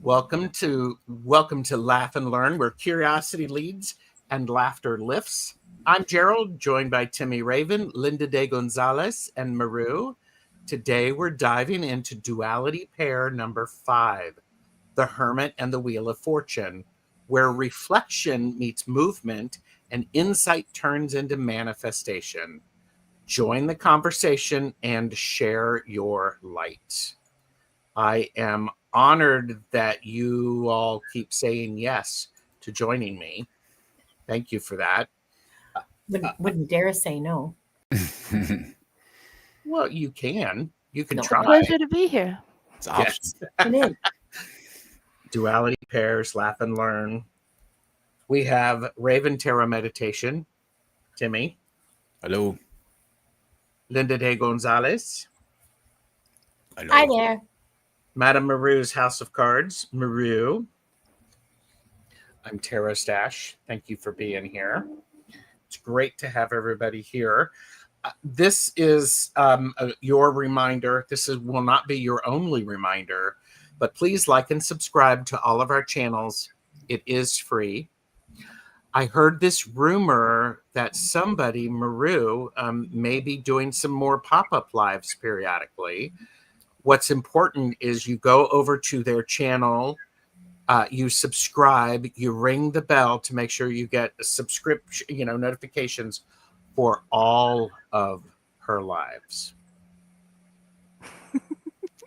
Welcome to Laugh and Learn, where curiosity leads and laughter lifts. I'm Gerald, joined by Timy Raven, Linda de Gonzalez, and Maru. Today we're diving into Duality Pair number 5, The Hermit and the Wheel of Fortune, where reflection meets movement and insight turns into manifestation. Join the conversation and share your light. I am honored that you all keep saying yes to joining me. Thank you for that. Wouldn't dare say no. Well, you can. You can No. try. Pleasure to be here. It's an option. It is. Duality Pairs, Laugh and Learn. We have Raven Tarot Meditation, Timy. Hello. Linda de Gonzalez. Hello. Hi there. Madame Maru's House of Cards, Maru. I'm TarotStache. Thank you for being here. It's great to have everybody here. This is your reminder. This will not be your only reminder, but please like and subscribe to all of our channels. It is free. I heard this rumor that somebody, Maru, may be doing some more pop-up lives periodically. What's important is you go over to their channel, you subscribe, you ring the bell to make sure you get a subscription, notifications for all of her lives.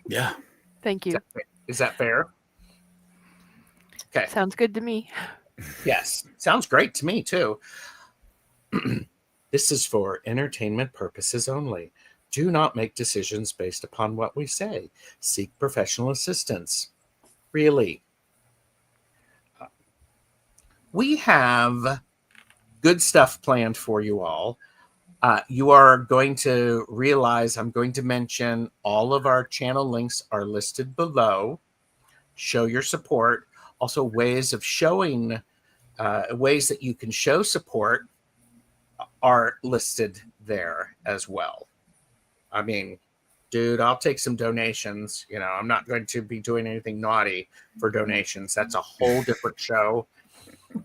Yeah. Thank you. Is that fair? Okay. Sounds good to me. Yes. Sounds great to me, too. This is for entertainment purposes only. Do not make decisions based upon what we say. Seek professional assistance. Really. We have good stuff planned for you all. You are going to realize I'm going to mention all of our channel links are listed below. Show your support. Also, ways of showing, ways that you can show support are listed there as well. I mean, dude, I'll take some donations. I'm not going to be doing anything naughty for donations. That's a whole different show.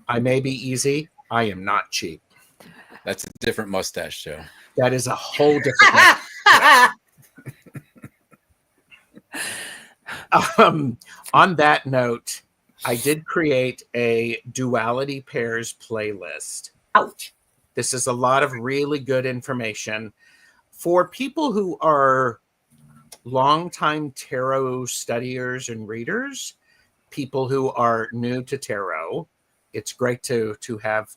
I may be easy. I am not cheap. That's a different mustache show. That is a whole different on that note, I did create a Duality Pairs playlist. Ouch. This is a lot of really good information. For people who are longtime tarot studiers and readers, people who are new to tarot, it's great to have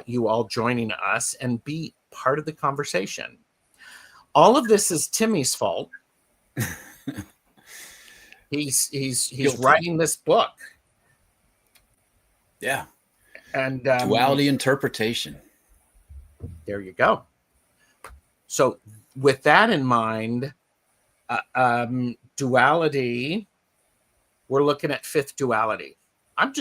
you all joining us and be part of the conversation. All of this is Timy's fault. He's writing this book. Yeah. And duality interpretation. There you go. So with that in mind, duality, we're looking at 5th duality. I'm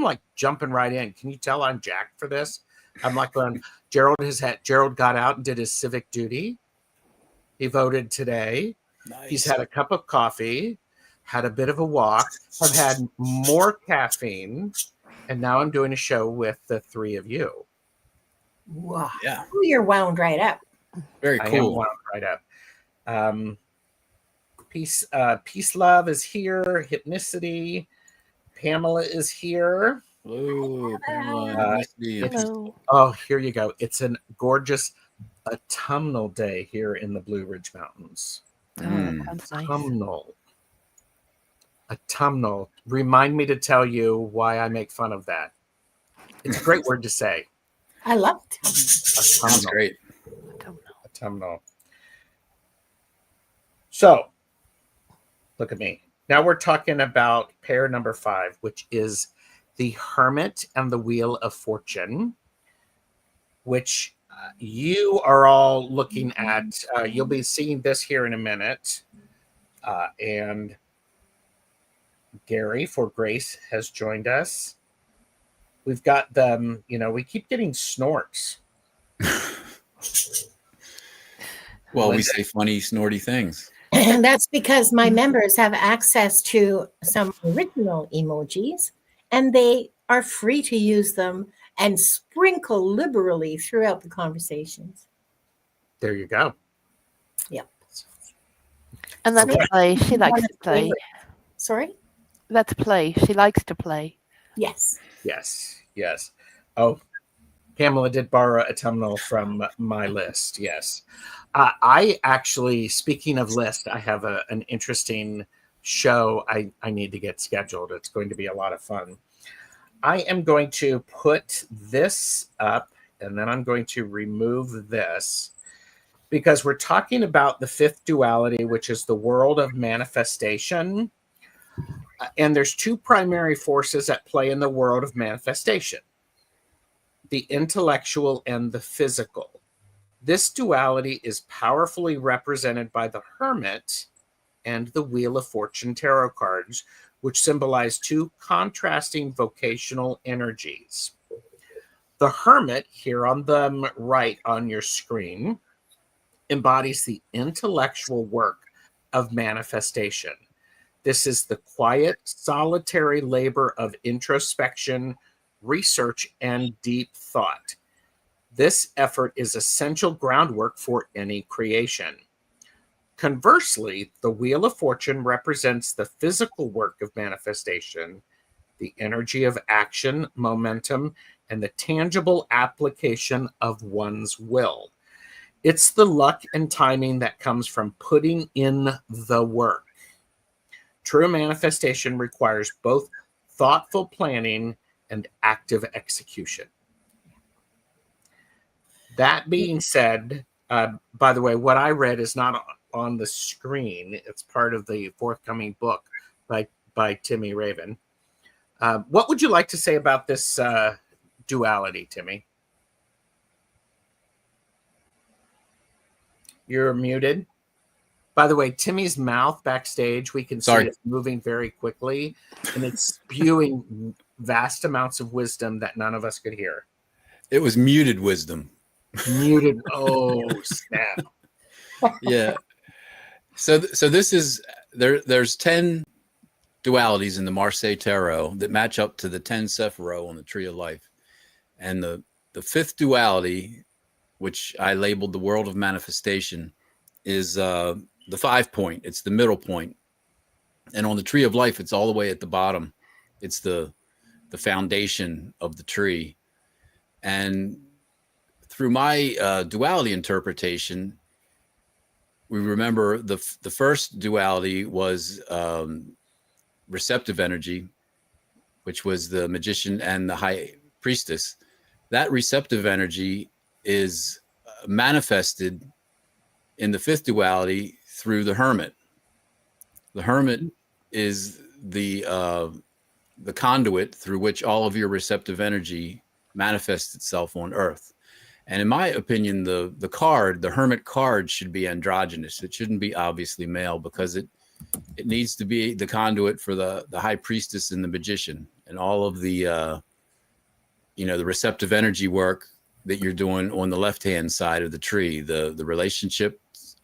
like jumping right in. Can you tell I'm jacked for this? I'm like going, Gerald got out and did his civic duty. He voted today. Nice. He's had a cup of coffee, had a bit of a walk. I've had more caffeine, and now I'm doing a show with the 3 of you. Wow. Yeah. Ooh, you're wound right up. Very cool. I am wound right up. Peace Love is here. Hypnicity. Pamela is here. Hello, Pamela. Oh, here you go. It's a gorgeous autumnal day here in the Blue Ridge Mountains. That's nice. Autumnal. Remind me to tell you why I make fun of that. It's a great word to say. I love it. Sounds great. Autumnal. So, look at me. Now we're talking about pair number 5, which is the Hermit and the Wheel of Fortune, which you are all looking at. You'll be seeing this here in a minute. And Gary for Grace has joined us. We've got them, we keep getting snorts. Well, we say funny, snorty things. And that's because my members have access to some original emojis and they are free to use them and sprinkle liberally throughout the conversations. There you go. Yep. And that's Okay. play. She likes One to of the play. favorite- Sorry? That's play. She likes to play. Yes. Yes. Yes. Oh, Pamela did borrow a thumbnail from my list. Yes. I actually, speaking of list, I have an interesting show I need to get scheduled. It's going to be a lot of fun. I am going to put this up and then I'm going to remove this because we're talking about the fifth duality, which is the world of manifestation. And there's two primary forces at play in the world of manifestation: the intellectual and the physical. This duality is powerfully represented by the Hermit and the Wheel of Fortune tarot cards, which symbolize two contrasting vocational energies. The Hermit, here on the right on your screen, embodies the intellectual work of manifestation. This is the quiet, solitary labor of introspection, research, and deep thought. This effort is essential groundwork for any creation. Conversely, the Wheel of Fortune represents the physical work of manifestation, the energy of action, momentum, and the tangible application of one's will. It's the luck and timing that comes from putting in the work. True manifestation requires both thoughtful planning and active execution. That being said, by the way, what I read is not on the screen. It's part of the forthcoming book by Timy Raven. What would you like to say about this duality, Timy? You're muted. By the way, Timmy's mouth backstage, we can see it's moving very quickly, and it's spewing vast amounts of wisdom that none of us could hear. It was muted wisdom. Muted. Oh, snap. Yeah. So this is there's 10 dualities in the Marseille tarot that match up to the 10 Sephiroth on the Tree of Life. And the fifth duality, which I labeled the world of manifestation, is the 5 point. It's the middle point. And on the Tree of Life, it's all the way at the bottom. It's the foundation of the tree. And through my duality interpretation, we remember the first duality was receptive energy, which was the magician and the high priestess. That receptive energy is manifested in the fifth duality through the Hermit. The Hermit is the conduit through which all of your receptive energy manifests itself on Earth. And in my opinion, the Hermit card should be androgynous. It shouldn't be obviously male, because it needs to be the conduit for the high priestess and the magician, and all of the the receptive energy work that you're doing on the left-hand side of the tree, the relationships,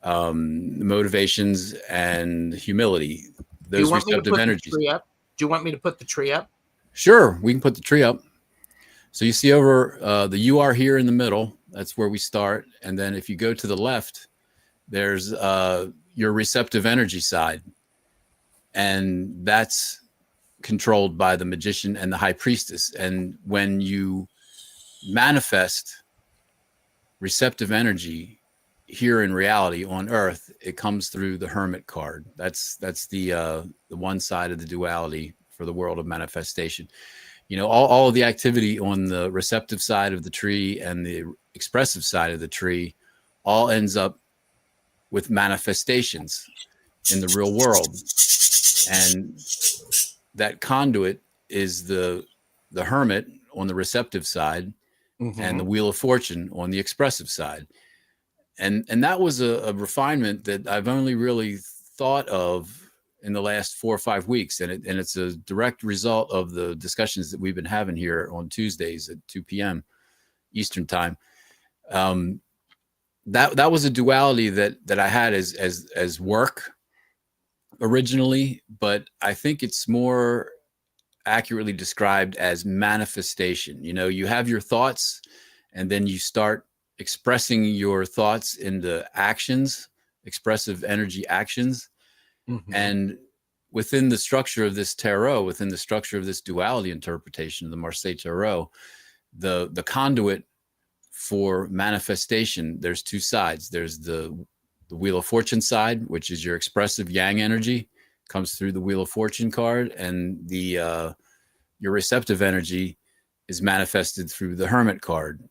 motivations, and humility. Those receptive energies. Do you want me to put the tree up? Sure, we can put the tree up. So you see over the "you are here" in the middle. That's where we start. And then if you go to the left, there's your receptive energy side. And that's controlled by the magician and the high priestess. And when you manifest receptive energy here in reality on Earth, it comes through the Hermit card. That's the one side of the duality for the world of manifestation. All of the activity on the receptive side of the tree and the expressive side of the tree all ends up with manifestations in the real world. And that conduit is the Hermit on the receptive side, mm-hmm. and the Wheel of Fortune on the expressive side. And that was a refinement that I've only really thought of in the last 4 or 5 weeks. And it's a direct result of the discussions that we've been having here on Tuesdays at 2 p.m. Eastern time. that was a duality that I had as work originally, but I think it's more accurately described as manifestation. You know, you have your thoughts and then you start expressing your thoughts into actions, expressive energy actions. And within the structure of this tarot, within the structure of this duality interpretation of the Marseille Tarot, the conduit for manifestation, there's two sides. There's the Wheel of Fortune side, which is your expressive yang energy, comes through the Wheel of Fortune card, and the your receptive energy is manifested through the Hermit card,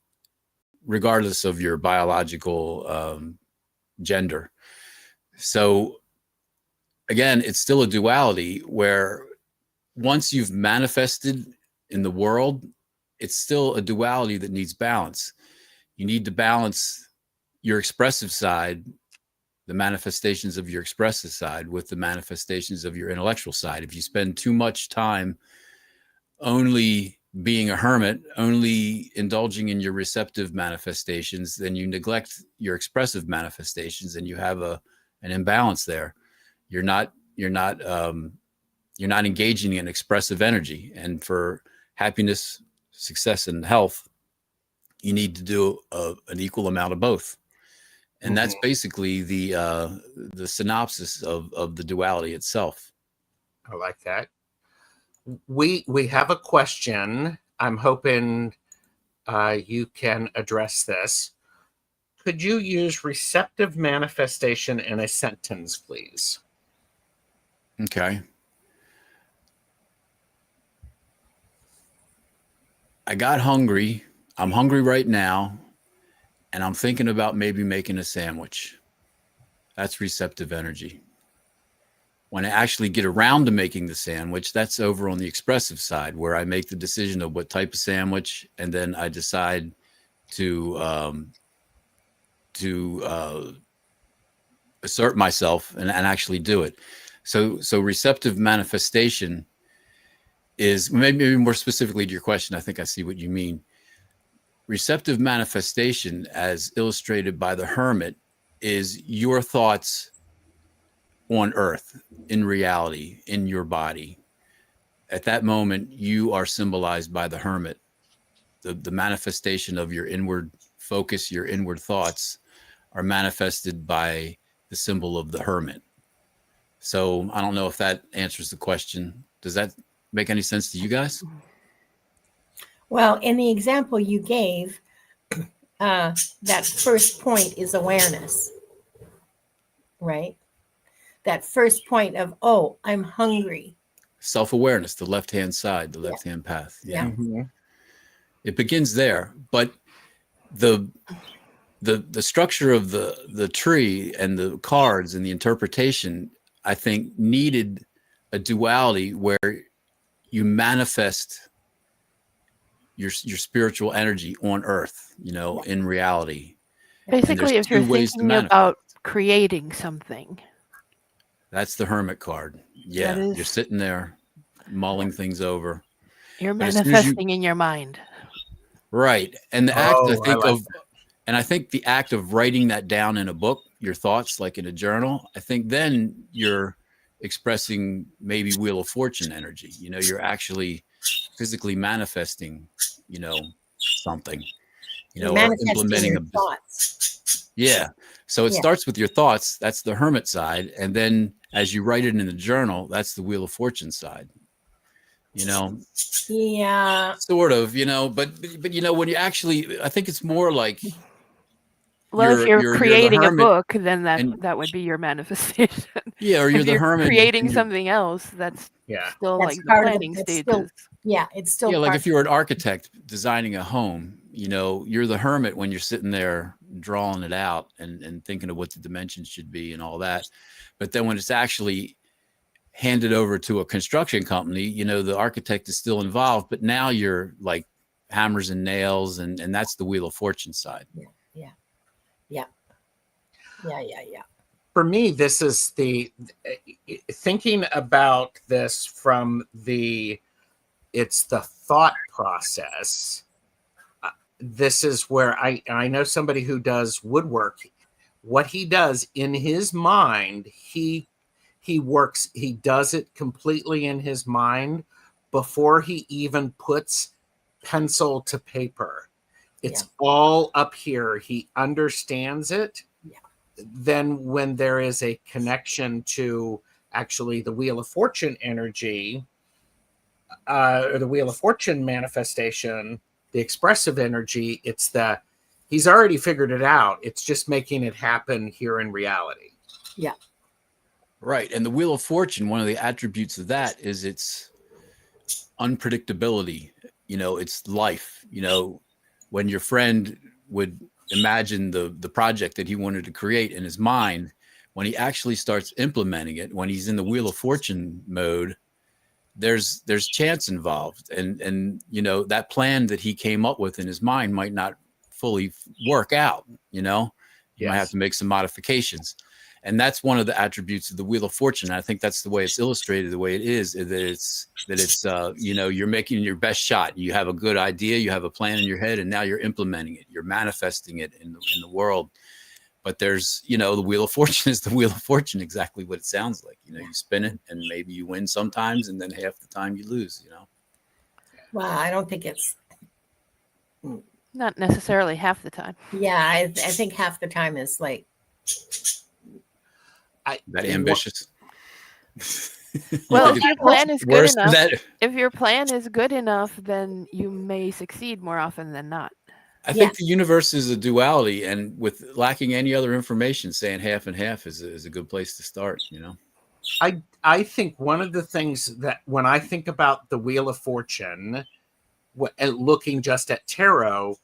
regardless of your biological gender. So again, it's still a duality where once you've manifested in the world, it's still a duality that needs balance. You need to balance your expressive side, the manifestations of your expressive side, with the manifestations of your intellectual side. If you spend too much time only being a hermit, only indulging in your receptive manifestations, then you neglect your expressive manifestations, and you have an imbalance there. You're not engaging in expressive energy. And for happiness, success, and health, you need to do an equal amount of both. And that's basically the synopsis of the duality itself. I like that. We have a question. I'm hoping you can address this. Could you use receptive manifestation in a sentence, please? Okay. I got hungry. I'm hungry right now, and I'm thinking about maybe making a sandwich. That's receptive energy. When I actually get around to making the sandwich, that's over on the expressive side, where I make the decision of what type of sandwich, and then I decide to assert myself and actually do it. So receptive manifestation is, maybe more specifically to your question, I think I see what you mean. Receptive manifestation, as illustrated by the Hermit, is your thoughts on earth, in reality, in your body. At that moment, you are symbolized by the Hermit. The manifestation of your inward focus, your inward thoughts, are manifested by the symbol of the Hermit. So I don't know if that answers the question. Does that make any sense to you guys? Well, in the example you gave, that first point is awareness, right? That first point of, oh, I'm hungry. Self-awareness, the left-hand side, the left-hand path. Yeah. It begins there, but the structure of the tree and the cards and the interpretation, I think, needed a duality where you manifest your spiritual energy on earth, in reality. Basically, if you're thinking about creating something. That's the Hermit card. Yeah, you're sitting there mulling things over. You're manifesting in your mind. Right. And the act, I think the act of writing that down in a book, your thoughts, like in a journal, I think then you're expressing maybe Wheel of Fortune energy. You're actually physically manifesting, something, implementing thoughts. Yeah. So it starts with your thoughts. That's the Hermit side. And then as you write it in the journal, that's the Wheel of Fortune side. Yeah. Sort of, but when you actually, I think it's more like, well, if you're creating a book, then that would be your manifestation. Yeah, or you're the Hermit creating something else. That's still that's like the planning stages. It's still like if you're an architect designing a home, you're the Hermit when you're sitting there drawing it out and thinking of what the dimensions should be and all that. But then when it's actually handed over to a construction company, the architect is still involved, but now you're like hammers and nails, and that's the Wheel of Fortune side. Yeah. For me, this is thinking about this from it's the thought process. this is where I know somebody who does woodwork. What he does in his mind, he does it completely in his mind before he even puts pencil to paper. It's all up here. He understands it. Yeah. Then when there is a connection to actually the Wheel of Fortune energy, or the Wheel of Fortune manifestation, the expressive energy, he's already figured it out. It's just making it happen here in reality. Yeah. Right. And the Wheel of Fortune, one of the attributes of that is its unpredictability. It's life. When your friend would imagine the project that he wanted to create in his mind, when he actually starts implementing it, when he's in the Wheel of Fortune mode, there's chance involved. And that plan that he came up with in his mind might not fully work out. You might have to make some modifications. And that's one of the attributes of the Wheel of Fortune. I think that's the way it's illustrated, the way it is that it's you're making your best shot. You have a good idea, you have a plan in your head, and now you're implementing it. You're manifesting it in the world. But there's, the Wheel of Fortune is the Wheel of Fortune, exactly what it sounds like. You spin it and maybe you win sometimes, and then half the time you lose, Well, I don't think it's not necessarily half the time. Yeah, I think half the time is like that ambitious. Well, if your plan is good enough, if your plan is good enough, then you may succeed more often than not. I think the universe is a duality, and with lacking any other information, saying half and half is a good place to start. I think one of the things that when I think about the Wheel of Fortune, looking just at tarot,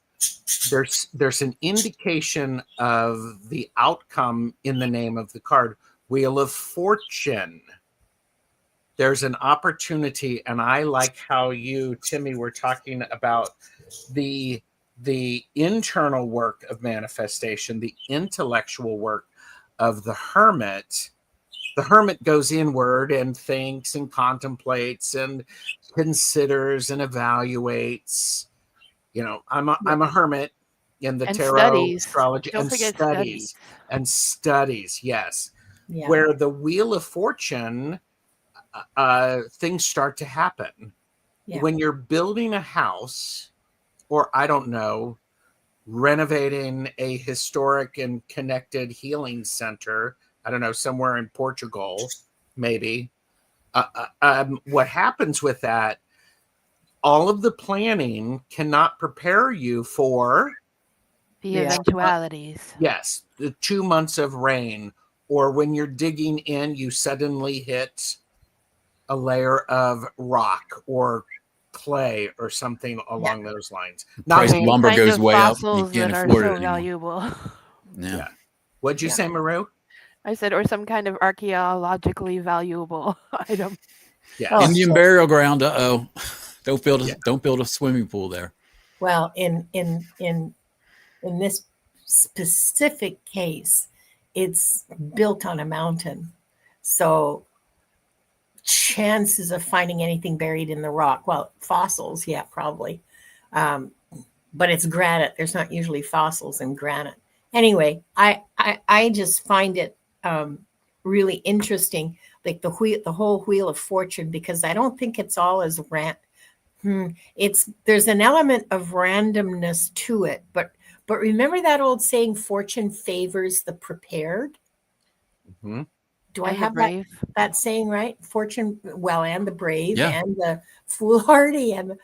there's an indication of the outcome in the name of the card, Wheel of Fortune. There's an opportunity, and I like how you, Timy, were talking about the internal work of manifestation, the intellectual work of the Hermit. The Hermit goes inward and thinks and contemplates and considers and evaluates. I'm a hermit in the tarot astrology, and studies. Yes. Yeah. Where the Wheel of Fortune, things start to happen. Yeah. When you're building a house, or I don't know, renovating a historic and connected healing center, I don't know, somewhere in Portugal, maybe. What happens with that, all of the planning cannot prepare you for the eventualities. Yes, the 2 months of rain, or when you're digging in, you suddenly hit a layer of rock or clay or something along those lines. Price of lumber goes way up. You can't afford it anymore. Valuable. Yeah. What'd you say, Maru? I said, or some kind of archaeologically valuable item. Yeah. Indian burial ground. Don't build a swimming pool there. Well, in this specific case, it's built on a mountain, so chances of finding anything buried in the rock, well, fossils, yeah, probably, but it's granite. There's not usually fossils in granite. Anyway, I just find it really interesting, like the whole Wheel of Fortune, because I don't think it's all as there's an element of randomness to it, but remember that old saying, fortune favors the prepared? Mm-hmm. Do I have that saying right? Fortune, well, and the brave and the foolhardy, and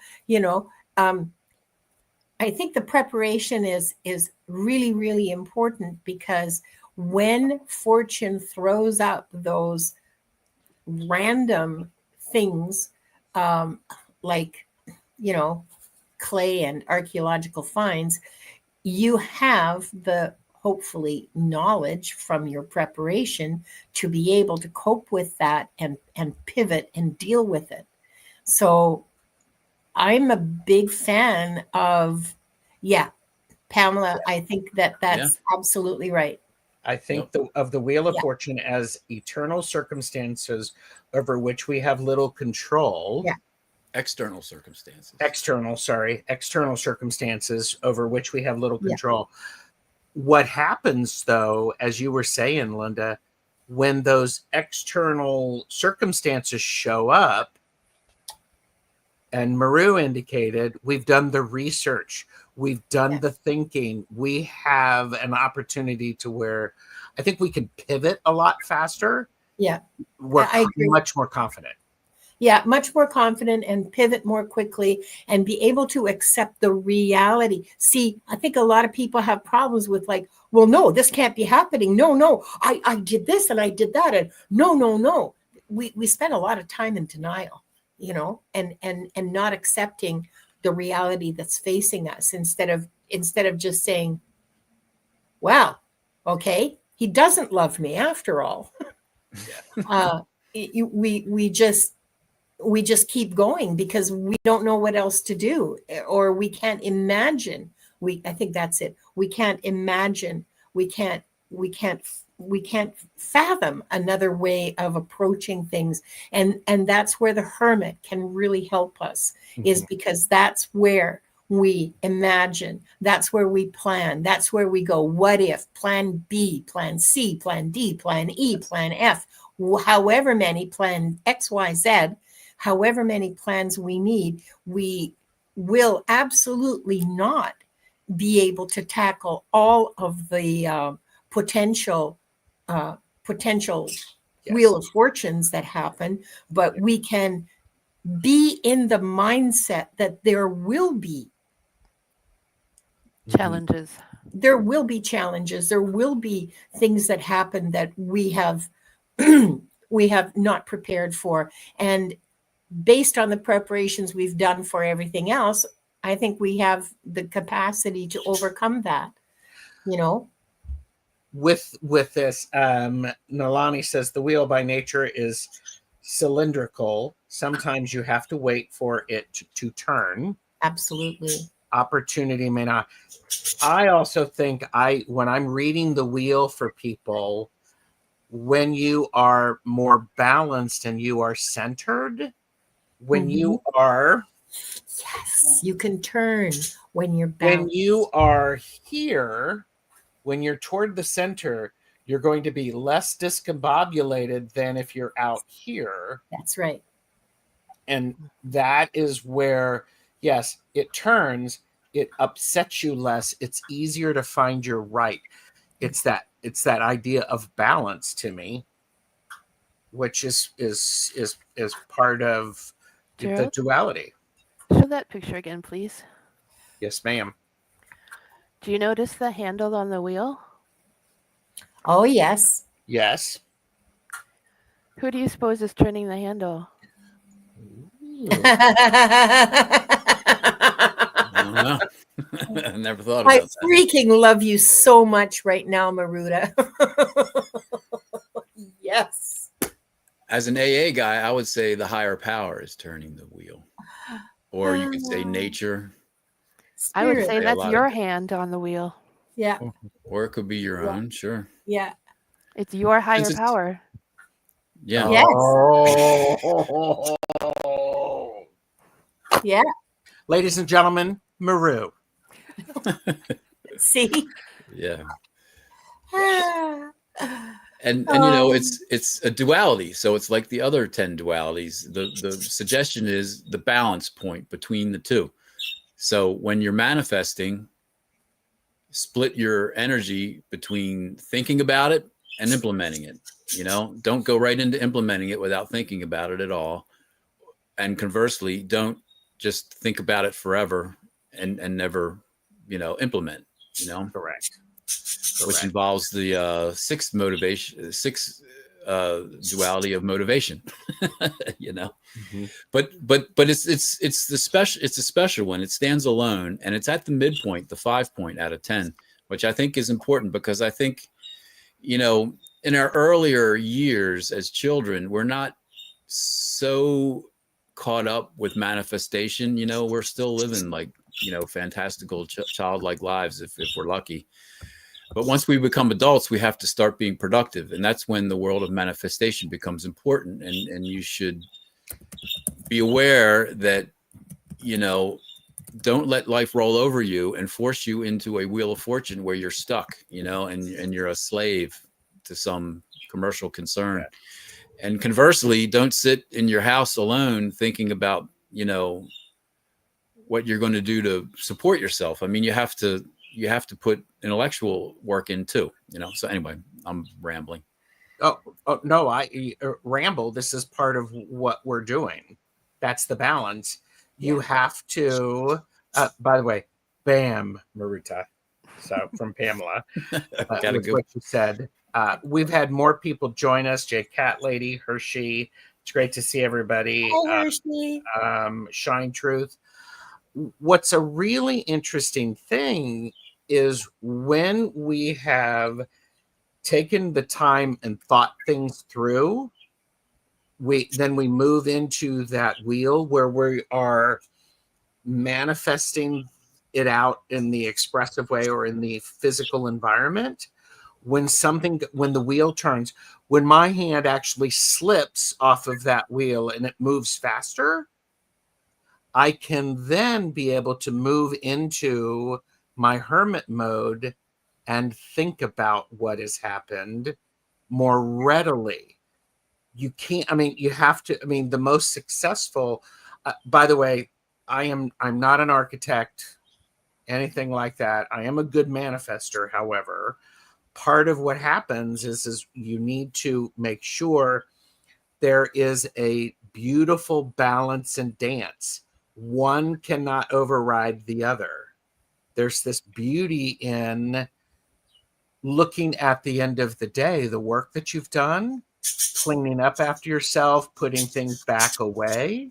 I think the preparation is really, really important, because when fortune throws up those random things, like clay and archaeological finds, you have the hopefully knowledge from your preparation to be able to cope with that and pivot and deal with it. So I'm a big fan of, Pamela, I think that's absolutely right. I think of the Wheel of Fortune as eternal circumstances over which we have little control. Yeah. external circumstances. External circumstances over which we have little control. What happens, though, as you were saying, Linda, when those external circumstances show up, and Maru indicated, we've done the research, we've done the thinking, we have an opportunity to where I think we can pivot a lot faster. Yeah. We're much more confident. Yeah, much more confident and pivot more quickly and be able to accept the reality. See, I think a lot of people have problems with like, well, no, this can't be happening. No, I did this and I did that. And no. We spend a lot of time in denial, you know, and not accepting the reality that's facing us instead of just saying, wow, okay, he doesn't love me after all. We just keep going because we don't know what else to do, or we can't imagine. I think that's it. We can't imagine. We can't fathom another way of approaching things. And that's where the Hermit can really help us, is because that's where we imagine. That's where we plan. That's where we go, what if, plan B, plan C, plan D, plan E, plan F, however many, plan X, Y, Z, however many plans we need, we will absolutely not be able to tackle all of the potential wheel of fortunes that happen, but we can be in the mindset that there will be challenges. There will be challenges. There will be things that happen that we have not prepared for. And based on the preparations we've done for everything else, I think we have the capacity to overcome that, you know. With this, Nalani says the wheel by nature is cylindrical. Sometimes you have to wait for it to turn. Absolutely. Opportunity may not. I also think when I'm reading the wheel for people, when you are more balanced and you are centered, when you are, yes, you can turn when you're balanced. When you are here, when you're toward the center, you're going to be less discombobulated than if you're out here. That's right. And that is where, yes, it turns, it upsets you less. It's easier to find your right. It's that idea of balance to me, which is part of Gerald? the duality. Show that picture again, please. Yes, ma'am. Do you notice the handle on the wheel? Oh, yes. Yes. Who do you suppose is turning the handle? I don't know. I never thought about that. I freaking love you so much right now, Maruta. Yes. As an AA guy, I would say the higher power is turning the wheel. Or you could say nature. I would Spirit. say that's your hand on the wheel. Yeah. Or it could be your own, sure. Yeah. It's your higher power. Yeah. Yes. Oh. Yeah. Ladies and gentlemen, Maru. See? Yeah. And you know, it's a duality. So it's like the other 10 dualities. The suggestion is the balance point between the two. So when you're manifesting, split your energy between thinking about it and implementing it. You know, don't go right into implementing it without thinking about it at all. And conversely, don't just think about it forever and never, you know, implement, you know. Correct. Which involves the sixth duality of motivation, you know. But it's a special one. It stands alone, and it's at the midpoint, the 5 point out of 10, which I think is important because I think, you know, in our earlier years as children, we're not so caught up with manifestation. You know, we're still living like, you know, fantastical childlike lives if we're lucky. But once we become adults, we have to start being productive. And that's when the world of manifestation becomes important. And you should be aware that, don't let life roll over you and force you into a wheel of fortune where you're stuck, and you're a slave to some commercial concern. Yeah. And conversely, don't sit in your house alone thinking about, what you're going to do to support yourself. I mean, you have to put intellectual work in too, So anyway, I'm rambling. Oh no, I ramble. This is part of what we're doing. That's the balance. You have to, by the way, bam, Maruta. So from Pamela, with what you said. We've had more people join us. J Cat Lady, Hershey. It's great to see everybody. Hi, Hershey. Shine Truth. What's a really interesting thing is when we have taken the time and thought things through, we move into that wheel where we are manifesting it out in the expressive way or in the physical environment. When the wheel turns, when my hand actually slips off of that wheel and it moves faster, I can then be able to move into my hermit mode and think about what has happened more readily. You can't, you have to, the most successful, by the way, I'm not an architect, anything like that. I am a good manifester. However, part of what happens is you need to make sure there is a beautiful balance and dance. One cannot override the other. There's this beauty in looking at the end of the day, the work that you've done, cleaning up after yourself, putting things back away,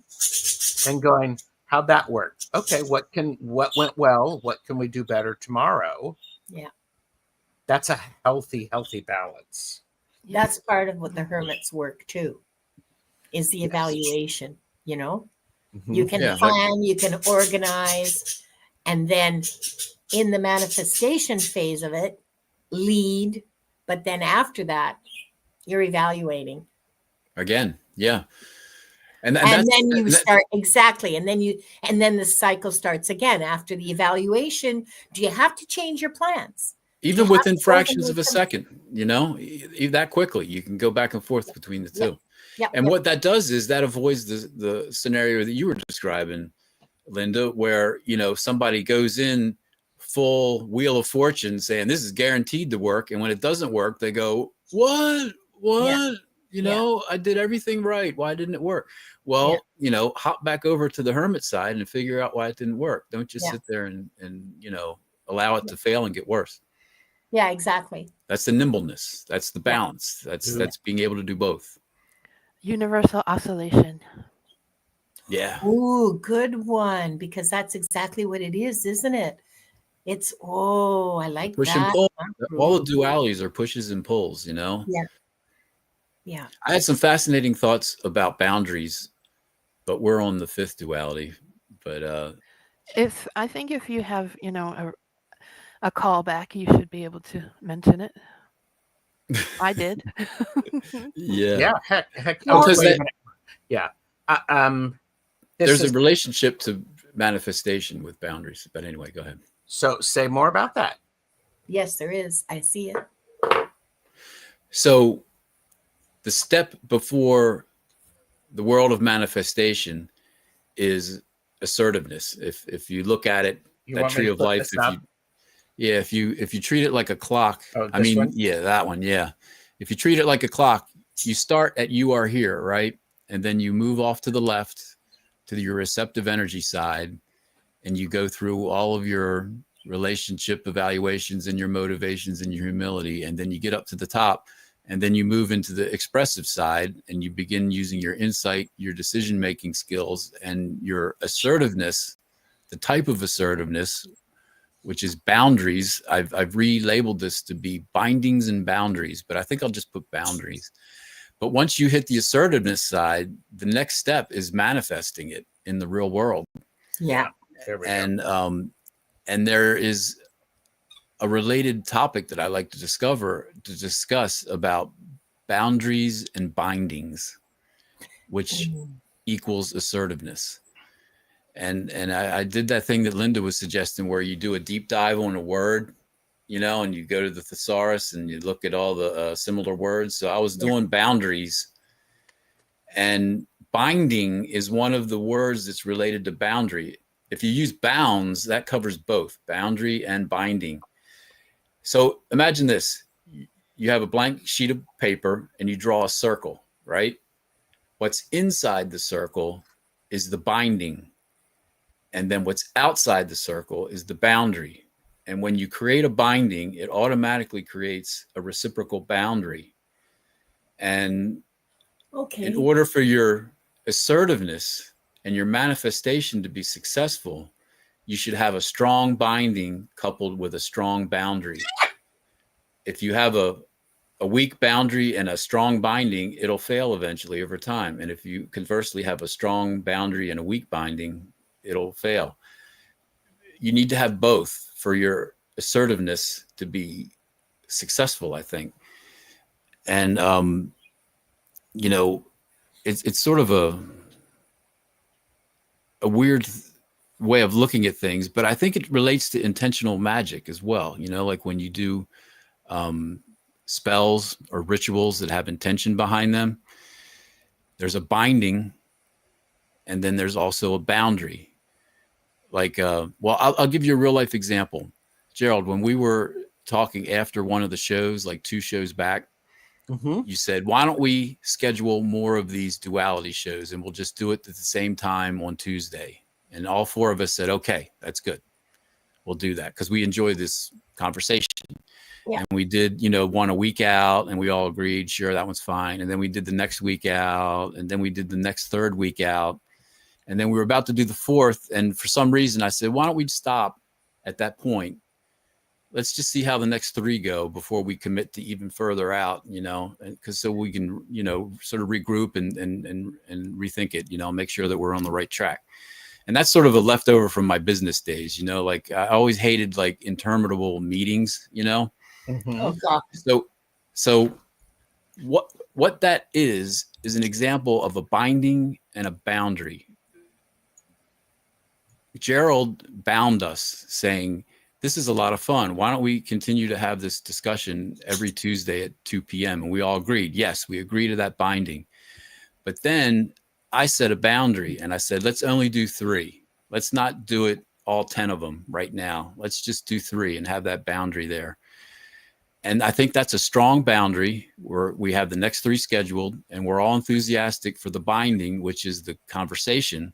and going, how'd that work? Okay, what went well? What can we do better tomorrow? Yeah. That's a healthy balance. That's part of what the hermit's work too, is the evaluation, Mm-hmm. You can plan, you can organize, and then in the manifestation phase of it, lead, but then after that, you're evaluating. Again, yeah. And then you start exactly, and then the cycle starts again after the evaluation. Do you have to change your plans? Even within fractions of a second, that quickly, you can go back and forth between the two. Yep. And what that does is that avoids the scenario that you were describing, Linda, where, somebody goes in full wheel of fortune saying this is guaranteed to work. And when it doesn't work, they go, what? Yeah. I did everything right. Why didn't it work? Well, hop back over to the hermit side and figure out why it didn't work. Don't just sit there and allow it to fail and get worse. Yeah, exactly. That's the nimbleness. That's the balance. That's being able to do both. Universal oscillation. Yeah. Ooh, good one. Because that's exactly what it is, isn't it? It's, I like push that. And pull. All the dualities are pushes and pulls, Yeah. Yeah. I had some fascinating thoughts about boundaries, but we're on the fifth duality. But I think if you have, a callback, you should be able to mention it. I did. Yeah. Heck. There's a relationship to manifestation with boundaries. But anyway, go ahead. So say more about that. Yes, there is. I see it. So the step before the world of manifestation is assertiveness. If you look at it, that tree of life, if you treat it like a clock, one? That one. Yeah. If you treat it like a clock, you start at you are here, right? And then you move off to the left to your receptive energy side, and you go through all of your relationship evaluations and your motivations and your humility. And then you get up to the top, and then you move into the expressive side, and you begin using your insight, your decision-making skills, and your assertiveness, the type of assertiveness, which is boundaries. I've relabeled this to be bindings and boundaries, but I think I'll just put boundaries. But once you hit the assertiveness side, the next step is manifesting it in the real world. Yeah. And there is a related topic that I like to discuss about boundaries and bindings, which equals assertiveness. And I did that thing that Linda was suggesting, where you do a deep dive on a word, you know, and you go to the thesaurus and you look at all the similar words. So I was doing boundaries, and binding is one of the words that's related to boundary. If you use bounds, that covers both boundary and binding. So imagine this. You have a blank sheet of paper and you draw a circle, right? What's inside the circle is the binding. And then what's outside the circle is the boundary. And when you create a binding, it automatically creates a reciprocal boundary. And in order for your assertiveness and your manifestation to be successful, you should have a strong binding coupled with a strong boundary. If you have a weak boundary and a strong binding, it'll fail eventually over time. And if you conversely have a strong boundary and a weak binding, it'll fail. You need to have both for your assertiveness to be successful, I think. And, you know, it's sort of a weird way of looking at things, but I think it relates to intentional magic as well. You know, like when you do spells or rituals that have intention behind them, there's a binding, and then there's also a boundary. Like, well, I'll give you a real life example. Gerald, when we were talking after one of the shows, like 2 shows back, you said, why don't we schedule more of these duality shows and we'll just do it at the same time on Tuesday? And all 4 of us said, okay, that's good. We'll do that because we enjoy this conversation. Yeah. And we did, you know, one a week out, and we all agreed, sure, that one's fine. And then we did the next week out, and then we did the next 3rd week out. And then we were about to do the 4th. And for some reason I said, why don't we stop at that point? Let's just see how the next 3 go before we commit to even further out, you know, because so we can, you know, sort of regroup and rethink it, you know, make sure that we're on the right track. And that's sort of a leftover from my business days, you know, like I always hated like interminable meetings, you know. Oh, God. So what that is an example of a binding and a boundary. Gerald bound us saying, this is a lot of fun. Why don't we continue to have this discussion every Tuesday at 2 p.m.? And we all agreed. Yes, we agree to that binding. But then I set a boundary and I said, let's only do 3. Let's not do it all 10 of them right now. Let's just do 3 and have that boundary there. And I think that's a strong boundary where we have the next 3 scheduled and we're all enthusiastic for the binding, which is the conversation.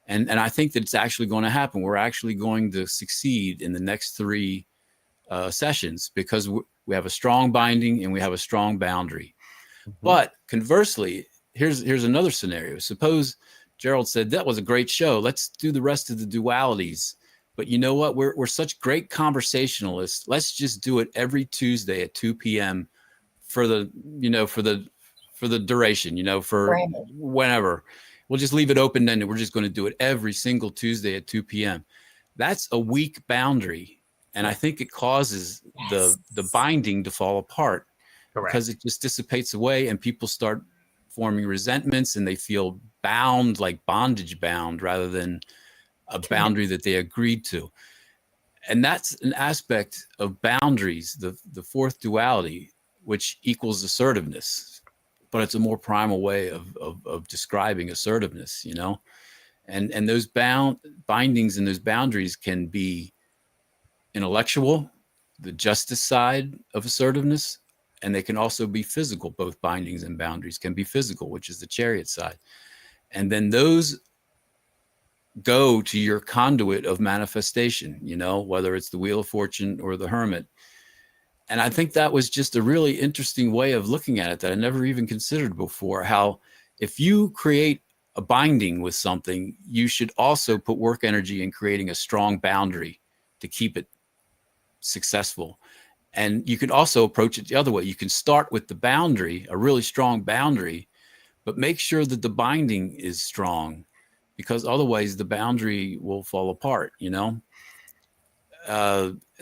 And I think that it's actually going to happen. We're actually going to succeed in the next 3 sessions because we have a strong binding and we have a strong boundary. But conversely, here's another scenario. Suppose Gerald said, that was a great show. Let's do the rest of the dualities. But you know what? We're such great conversationalists. Let's just do it every Tuesday at 2 p.m. for the, you know, for the duration, you know, for whenever. We'll just leave it open-ended. We're just going to do it every single Tuesday at 2 p.m. That's a weak boundary. And I think it causes the binding to fall apart. Correct. Because it just dissipates away and people start forming resentments and they feel bound, like bondage bound, rather than a boundary that they agreed to. And that's an aspect of boundaries, the 4th duality, which equals assertiveness. But it's a more primal way of describing assertiveness, you know, and those bindings and those boundaries can be intellectual, the justice side of assertiveness, and they can also be physical. Both bindings and boundaries can be physical, which is the chariot side. And then those go to your conduit of manifestation, you know, whether it's the Wheel of Fortune or the Hermit. And I think that was just a really interesting way of looking at it that I never even considered before, how if you create a binding with something, you should also put work energy in creating a strong boundary to keep it successful. And you can also approach it the other way. You can start with the boundary, a really strong boundary, but make sure that the binding is strong, because otherwise the boundary will fall apart, you know?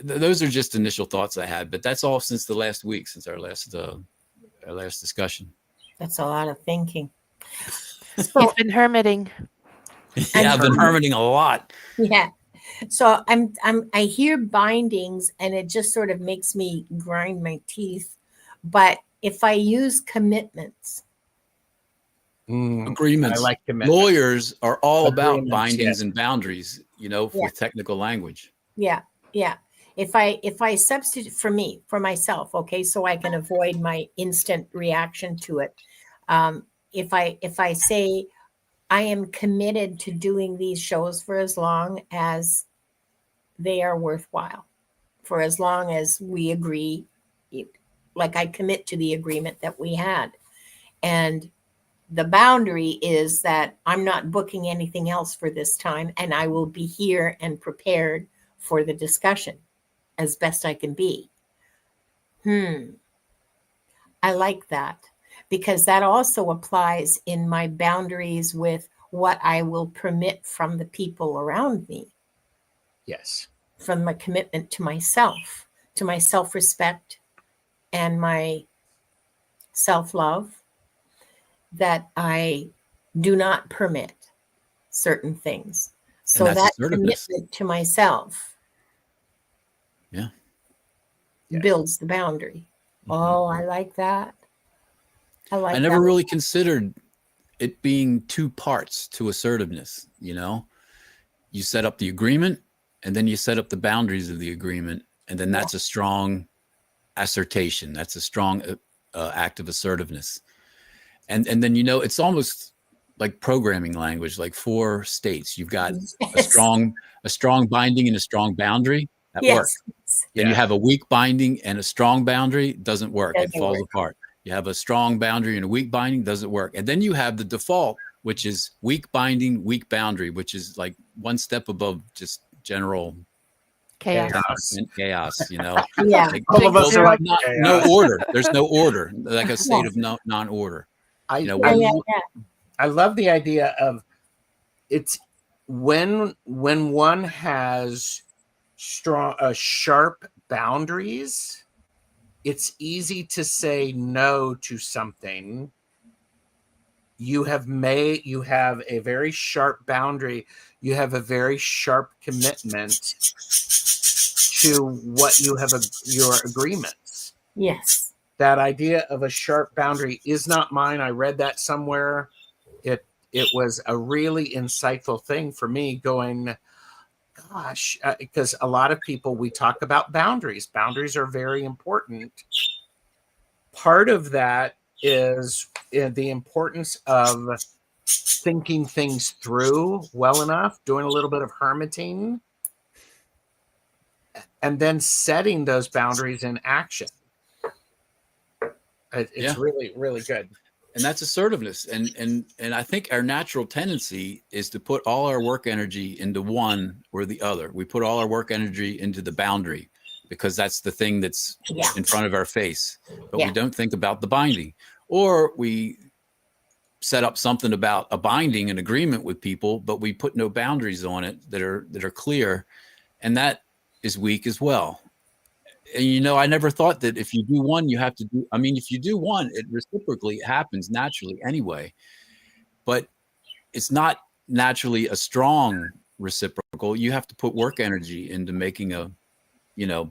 Those are just initial thoughts I had, but that's all since the last week, since our last discussion. That's a lot of thinking. He's So been hermiting. Yeah, I've been hermiting a lot. yeah. So I hear bindings and it just sort of makes me grind my teeth. But if I use commitments, I Agreements. like commitment. Lawyers are all about Agreements, bindings yes. and boundaries, Yeah. with technical language. yeah, yeah. If I substitute for myself, okay, so I can avoid my instant reaction to it. If I say I am committed to doing these shows for as long as they are worthwhile, for as long as we agree, like I commit to the agreement that we had. And the boundary is that I'm not booking anything else for this time, and I will be here and prepared for the discussion as best I can be. I like that, because that also applies in my boundaries with what I will permit from the people around me, Yes. from my commitment to my self-respect and my self-love, that I do not permit certain things. So that's that assertiveness. commitment to myself Yeah. Yes. builds the boundary. Oh, I like that. I never really considered it being two parts to assertiveness. You set up the agreement, and then you set up the boundaries of the agreement, and then that's a strong assertion. That's a strong act of assertiveness. And then it's almost like programming language, like 4 states. You've got a strong binding and a strong boundary. That works. Then you have a weak binding and a strong boundary. Doesn't work. It falls apart. You have a strong boundary and a weak binding. Doesn't work. And then you have the default, which is weak binding, weak boundary, which is like one step above just general Chaos. chaos. Yeah. Like, All of us are like no order. There's no order, like a state of non-order. I Yeah. love the idea of it's when one has sharp boundaries, it's easy to say no to something. You have a very sharp boundary. You have a very sharp commitment to what you have your agreements. Yes. That idea of a sharp boundary is not mine. I read that somewhere. It was a really insightful thing for me going, gosh, because a lot of people, we talk about boundaries. Boundaries are very important. Part of that is the importance of thinking things through well enough, doing a little bit of hermiting, and then setting those boundaries in action. It's really, really good. And that's assertiveness. And I think our natural tendency is to put all our work energy into one or the other. We put all our work energy into the boundary because that's the thing that's in front of our face. But we don't think about the binding. Or we set up something about a binding, an agreement with people, but we put no boundaries on it that are clear. And that is weak as well. And, I never thought that if you do one, you have to do, if you do one, it reciprocally happens naturally anyway, but it's not naturally a strong reciprocal. You have to put work energy into making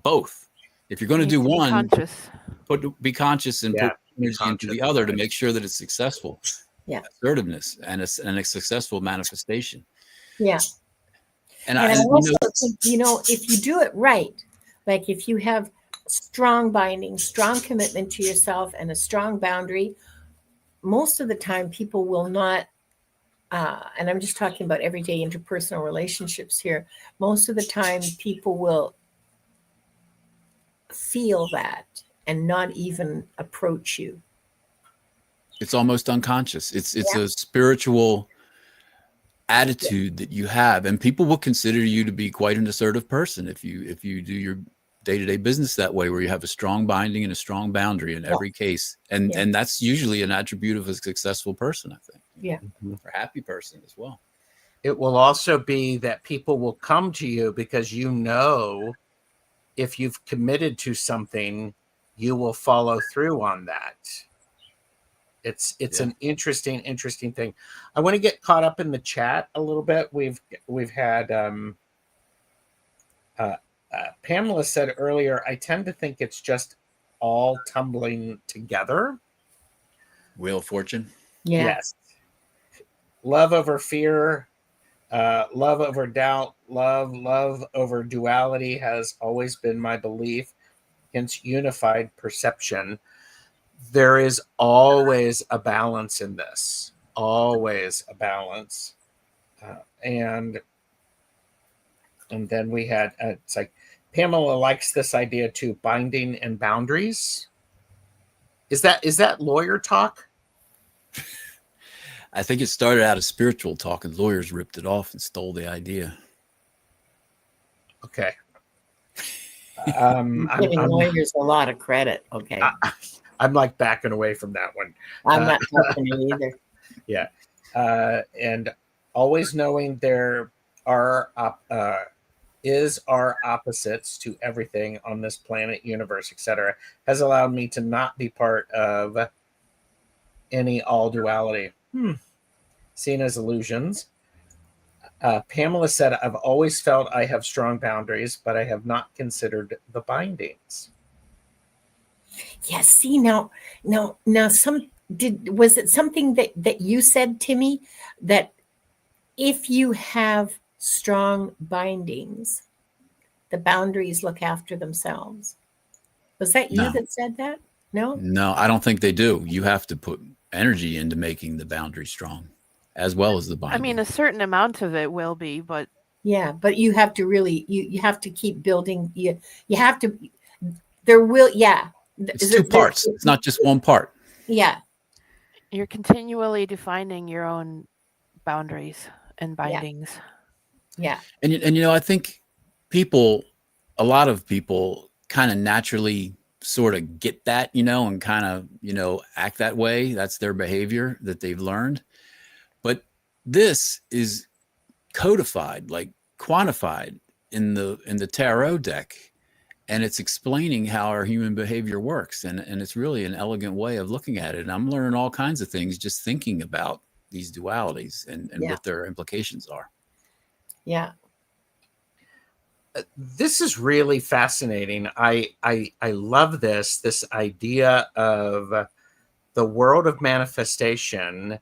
both. If you're going to do one, be conscious and put energy into the other to make sure that it's successful. Yeah. Assertiveness and a successful manifestation. Yeah. And I also think, if you do it right, like if you have strong binding, strong commitment to yourself, and a strong boundary, most of the time people will not, and I'm just talking about everyday interpersonal relationships here, most of the time people will feel that and not even approach you. It's almost unconscious. It's a spiritual attitude that you have, and people will consider you to be quite an assertive person if you do your day-to-day business that way, where you have a strong binding and a strong boundary in every case, and that's usually an attribute of a successful person, I think. Or a happy person as well. It will also be that people will come to you because if you've committed to something, you will follow through on that. It's Yeah. an interesting thing. I want to get caught up in the chat a little bit. We've had Pamela said earlier, I tend to think it's just all tumbling together. Wheel of Fortune. Yeah. Yes. Love over fear, love over doubt, love over duality has always been my belief. Hence unified perception. There is always a balance in this. Always a balance. And then we had, it's like, Pamela likes this idea too, binding and boundaries. Is that lawyer talk? I think it started out as spiritual talk, and lawyers ripped it off and stole the idea. Okay. You're giving lawyers a lot of credit. Okay. I'm like backing away from that one. I'm not touching it either. Yeah. And always knowing there are is our opposites to everything on this planet, universe, etc., has allowed me to not be part of any all duality. Seen as illusions. Pamela said, I've always felt I have strong boundaries, but I have not considered the bindings. Yeah, see now was it something that you said, Timmy, that if you have strong bindings, the boundaries look after themselves? Was that you that said that? No? No, I don't think they do. You have to put energy into making the boundary strong, as well as the binding. I mean, a certain amount of it will be, but yeah, but you have to really you have to keep building. You have to. There will It's two parts. It's not just one part. Yeah. You're continually defining your own boundaries and bindings. Yeah. And you know, I think a lot of people kind of naturally sort of get that, you know, and kind of, you know, act that way. That's their behavior that they've learned. But this is codified, like quantified in the tarot deck. And it's explaining how our human behavior works. And it's really an elegant way of looking at it. And I'm learning all kinds of things just thinking about these dualities and what their implications are. Yeah. This is really fascinating. I love this idea of the world of manifestation.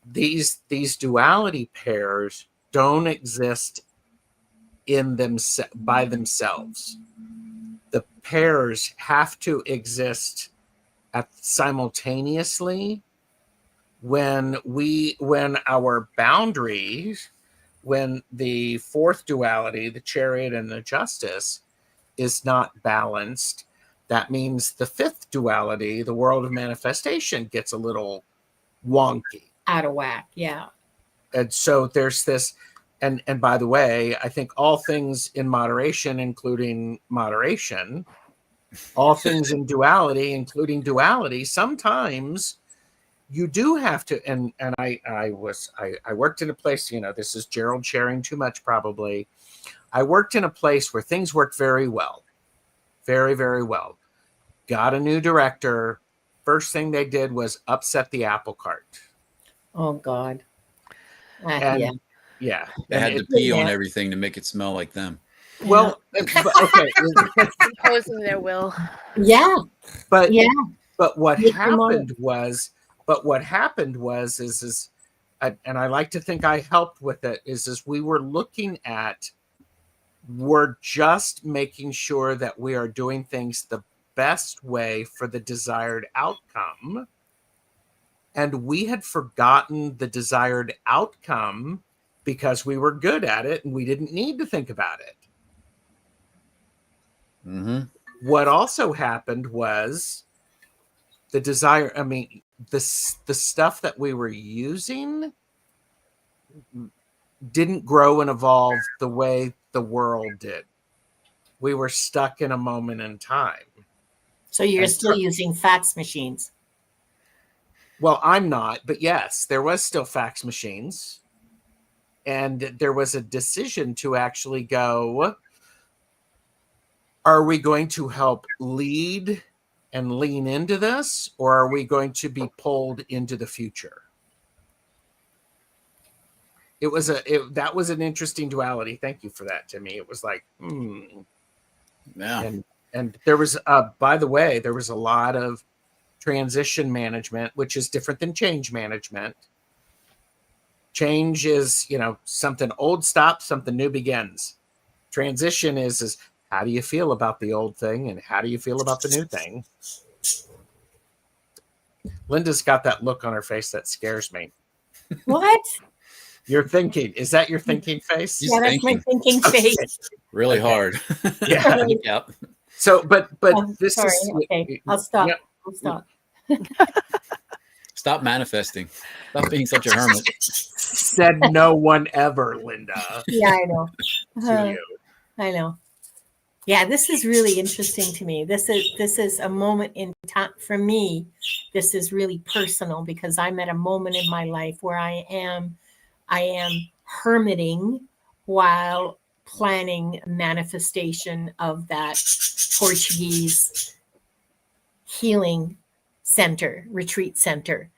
These duality pairs don't exist by themselves. The pairs have to exist simultaneously when our boundaries, when the fourth duality, the Chariot and the Justice, is not balanced. That means the fifth duality, the world of manifestation, gets a little wonky, out of whack. Yeah. And so there's this. And by the way, I think all things in moderation, including moderation, all things in duality, including duality, sometimes you do have to. And I worked in a place, you know, this is Gerald sharing too much probably. I worked in a place where things worked very well, very, very well. Got a new director. First thing they did was upset the apple cart. Oh God. Yeah. They had to pee on everything to make it smell like them. Well, okay. Imposing their will. Yeah. But what Make happened was, and I like to think I helped with it, is we were looking at, we're just making sure that we are doing things the best way for the desired outcome. And we had forgotten the desired outcome because we were good at it and we didn't need to think about it. Mm-hmm. What also happened was the stuff that we were using didn't grow and evolve the way the world did. We were stuck in a moment in time. So you're still using fax machines? Well, I'm not, but yes, there was still fax machines. And there was a decision to actually go, are we going to help lead and lean into this, or are we going to be pulled into the future? That was an interesting duality. Thank you for that, Timy. It was like, Yeah. And there was, by the way, there was a lot of transition management, which is different than change management. Change is, something old stops, something new begins. Transition is how do you feel about the old thing and how do you feel about the new thing? Linda's got that look on her face that scares me. What? You're thinking. Is that your thinking face? She's Yeah, that's my thinking face. Really Okay. hard. Yeah. Yep. So, but this Sorry. is Okay, I'll stop. Yeah. I'll stop. Stop manifesting. Stop being such a hermit. Said no one ever, Linda. Yeah, I know. To you. I know. Yeah, this is really interesting to me. This is a moment in time for me. This is really personal because I'm at a moment in my life where I am hermiting while planning manifestation of that Portuguese healing center, retreat center.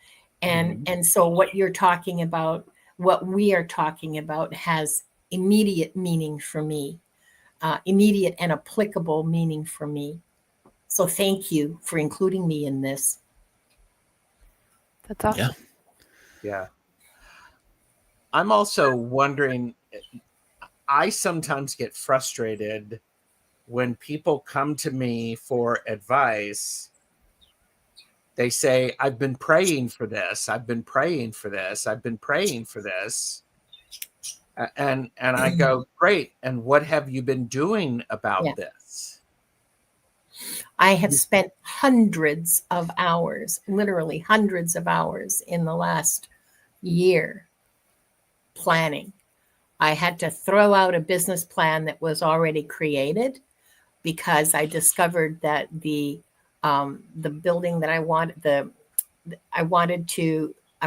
And so what you're talking about, what we are talking about has immediate meaning for me. Immediate and applicable meaning for me. So thank you for including me in this. That's awesome. Yeah. I'm also wondering, I sometimes get frustrated when people come to me for advice. They say, I've been praying for this. I've been praying for this. I've been praying for this. And I go, great. And what have you been doing about this? I have spent hundreds of hours, literally hundreds of hours in the last year planning. I had to throw out a business plan that was already created because I discovered that the building that I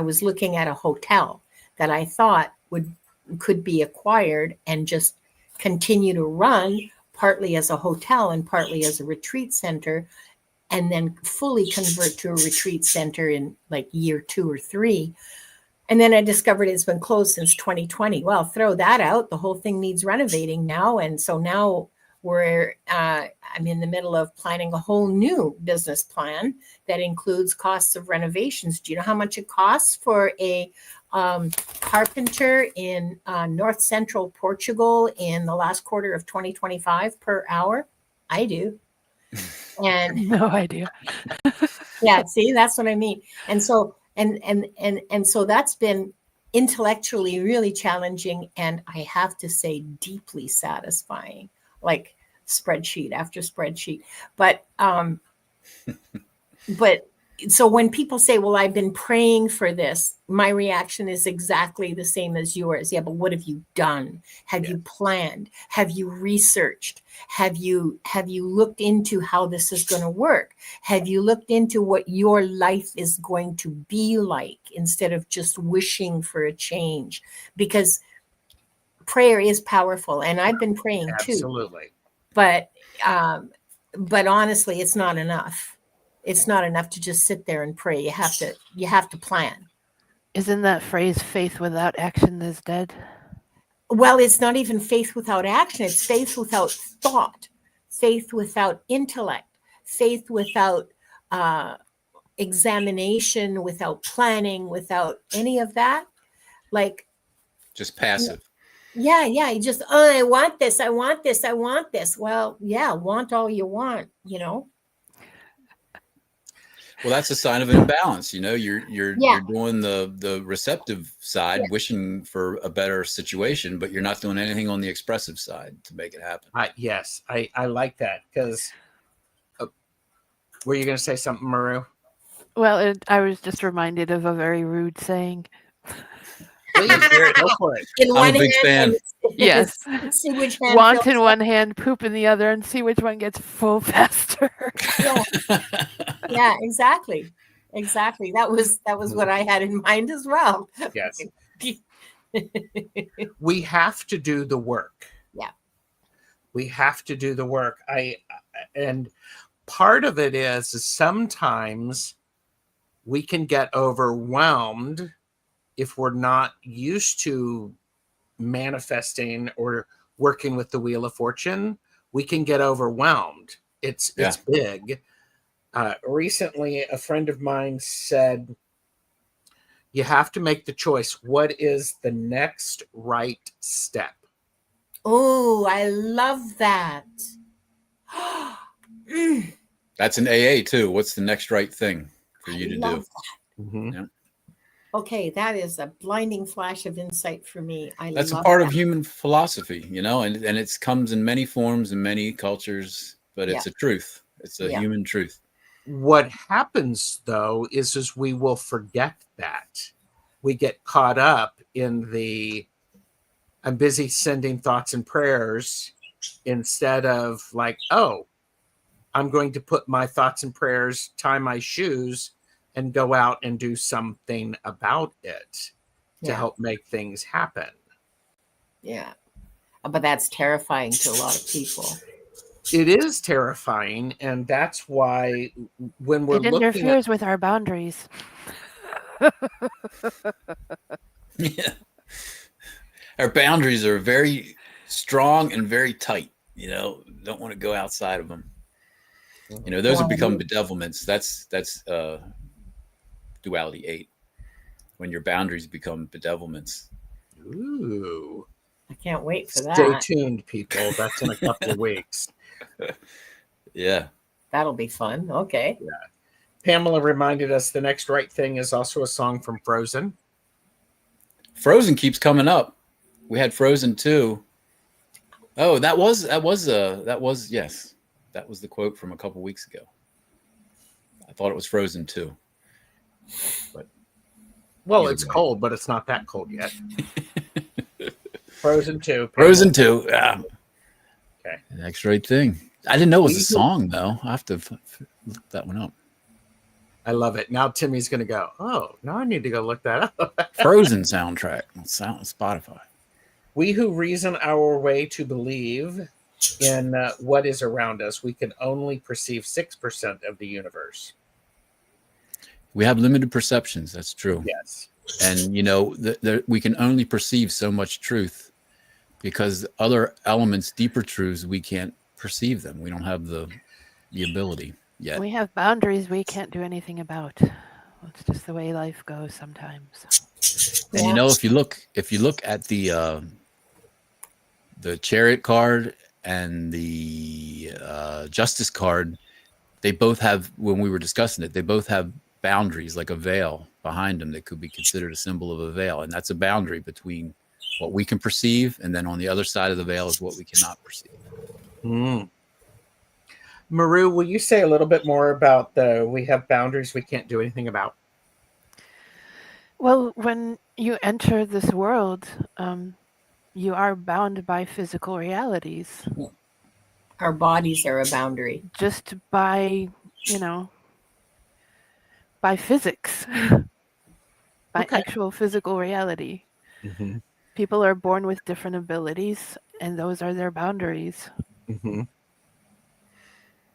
was looking at a hotel that I thought could be acquired and just continue to run partly as a hotel and partly as a retreat center, and then fully convert to a retreat center in like year 2 or 3. And then I discovered it's been closed since 2020. Well, throw that out. The whole thing needs renovating now. And so now I'm in the middle of planning a whole new business plan that includes costs of renovations. Do you know how much it costs for a carpenter in north central Portugal in the last quarter of 2025 per hour? I do. And No idea. yeah, see, that's what I mean. And so and so that's been intellectually really challenging, and I have to say deeply satisfying, like spreadsheet after spreadsheet. But so when people say, well, I've been praying for this, my reaction is exactly the same as yours. Yeah, but what have you done? Have you planned? Have you researched? Have you looked into how this is going to work? Have you looked into what your life is going to be like instead of just wishing for a change? Because prayer is powerful, and I've been praying too. Absolutely. But honestly, it's not enough. It's not enough to just sit there and pray. You have to plan. Isn't that phrase "faith without action is dead"? Well, it's not even faith without action. It's faith without thought, faith without intellect, faith without examination, without planning, without any of that. Like Just passive. Yeah. You just, I want this. I want this. I want this. Well, yeah, want all you want, Well, that's a sign of an imbalance. You're doing the receptive side, wishing for a better situation, but you're not doing anything on the expressive side to make it happen. Yes, I like that because. Were you going to say something, Maru? Well, I was just reminded of a very rude saying. Please, go for it. I'm a big fan. Yes. See which hand Want fills in one hand, poop in the other, and see which one gets full faster. Yeah, exactly. That was what I had in mind as well. Yes. We have to do the work. Yeah. We have to do the work. And part of it is sometimes we can get overwhelmed if we're not used to manifesting or working with the Wheel of Fortune. We can get overwhelmed. It's big. Recently, a friend of mine said, you have to make the choice. What is the next right step? Oh, I love that. That's an AA too. What's the next right thing for you to do? That. Mm-hmm. Yeah. Okay, that is a blinding flash of insight for me. That's love a part that. of human philosophy, you know, and it comes in many forms in many cultures, but it's a truth. It's a human truth. What happens though is we will forget that. We get caught up in the I'm busy sending thoughts and prayers instead of like, oh, I'm going to put my thoughts and prayers, tie my shoes, and go out and do something about it to help make things happen. Yeah. But that's terrifying to a lot of people. It is terrifying, and that's why when we're It interferes with our boundaries. Yeah. Our boundaries are very strong and very tight, you know, don't want to go outside of them. You know, those have become bedevilments. That's Duality 8. When your boundaries become bedevilments. Ooh. I can't wait for that. Stay tuned, people. That's in a couple of weeks. Yeah. That'll be fun. Okay. Yeah. Pamela reminded us the next right thing is also a song from Frozen. Frozen keeps coming up. We had Frozen 2. Oh, that was yes. That was the quote from a couple weeks ago. I thought it was Frozen 2. But it's cold, but it's not that cold yet. Frozen 2. Frozen 2. Yeah. Okay. The next right thing. I didn't know it was a song though. I have to look that one up. I love it. Now Timmy's going to go, oh, now I need to go look that up. Frozen soundtrack. It's on Spotify. We who reason our way to believe in what is around us, we can only perceive 6% of the universe. We have limited perceptions. That's true. Yes. And, you know, we can only perceive so much truth because other elements, deeper truths, we can't perceive them. We don't have the ability yet. We have boundaries we can't do anything about. It's just the way life goes sometimes. And you know, if you look at the Chariot card and the Justice card, they both have, when we were discussing it, they both have boundaries like a veil behind them that could be considered a symbol of a veil. And that's a boundary between what we can perceive, and then on the other side of the veil is what we cannot perceive. Maru, will you say a little bit more about we have boundaries we can't do anything about? Well, when you enter this world, you are bound by physical realities. Our bodies are a boundary. Just by, by physics, by actual physical reality. Mm-hmm. People are born with different abilities, and those are their boundaries. Mm-hmm.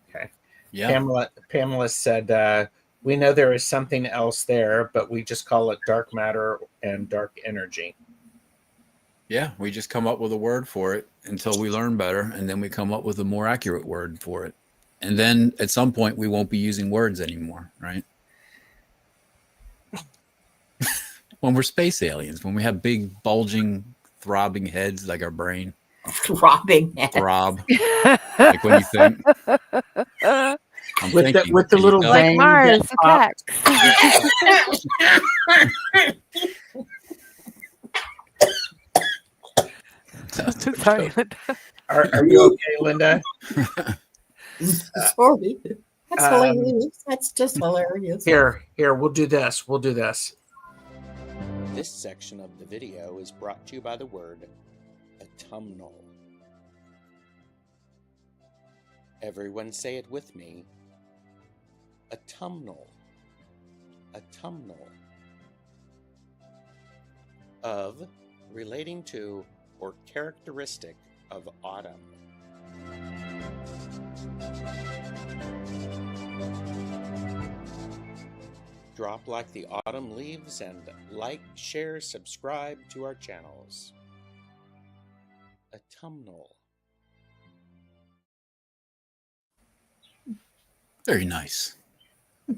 Okay. Yeah. Pamela said, we know there is something else there, but we just call it dark matter and dark energy. Yeah, we just come up with a word for it until we learn better, and then we come up with a more accurate word for it. And then at some point, we won't be using words anymore, right? When we're space aliens, when we have big, bulging, throbbing heads like our brain. Throbbing heads. Throb. Like when you think. With the little like veins Mars attacks. Sorry, Linda. Are you okay, Linda? Sorry. That's hilarious. That's just hilarious. Here, we'll do this. This section of the video is brought to you by the word autumnal. Everyone say it with me. Autumnal. Autumnal. Of, relating to, or characteristic of autumn. drop like the autumn leaves, and like, share, subscribe to our channels. Autumnal. Very nice.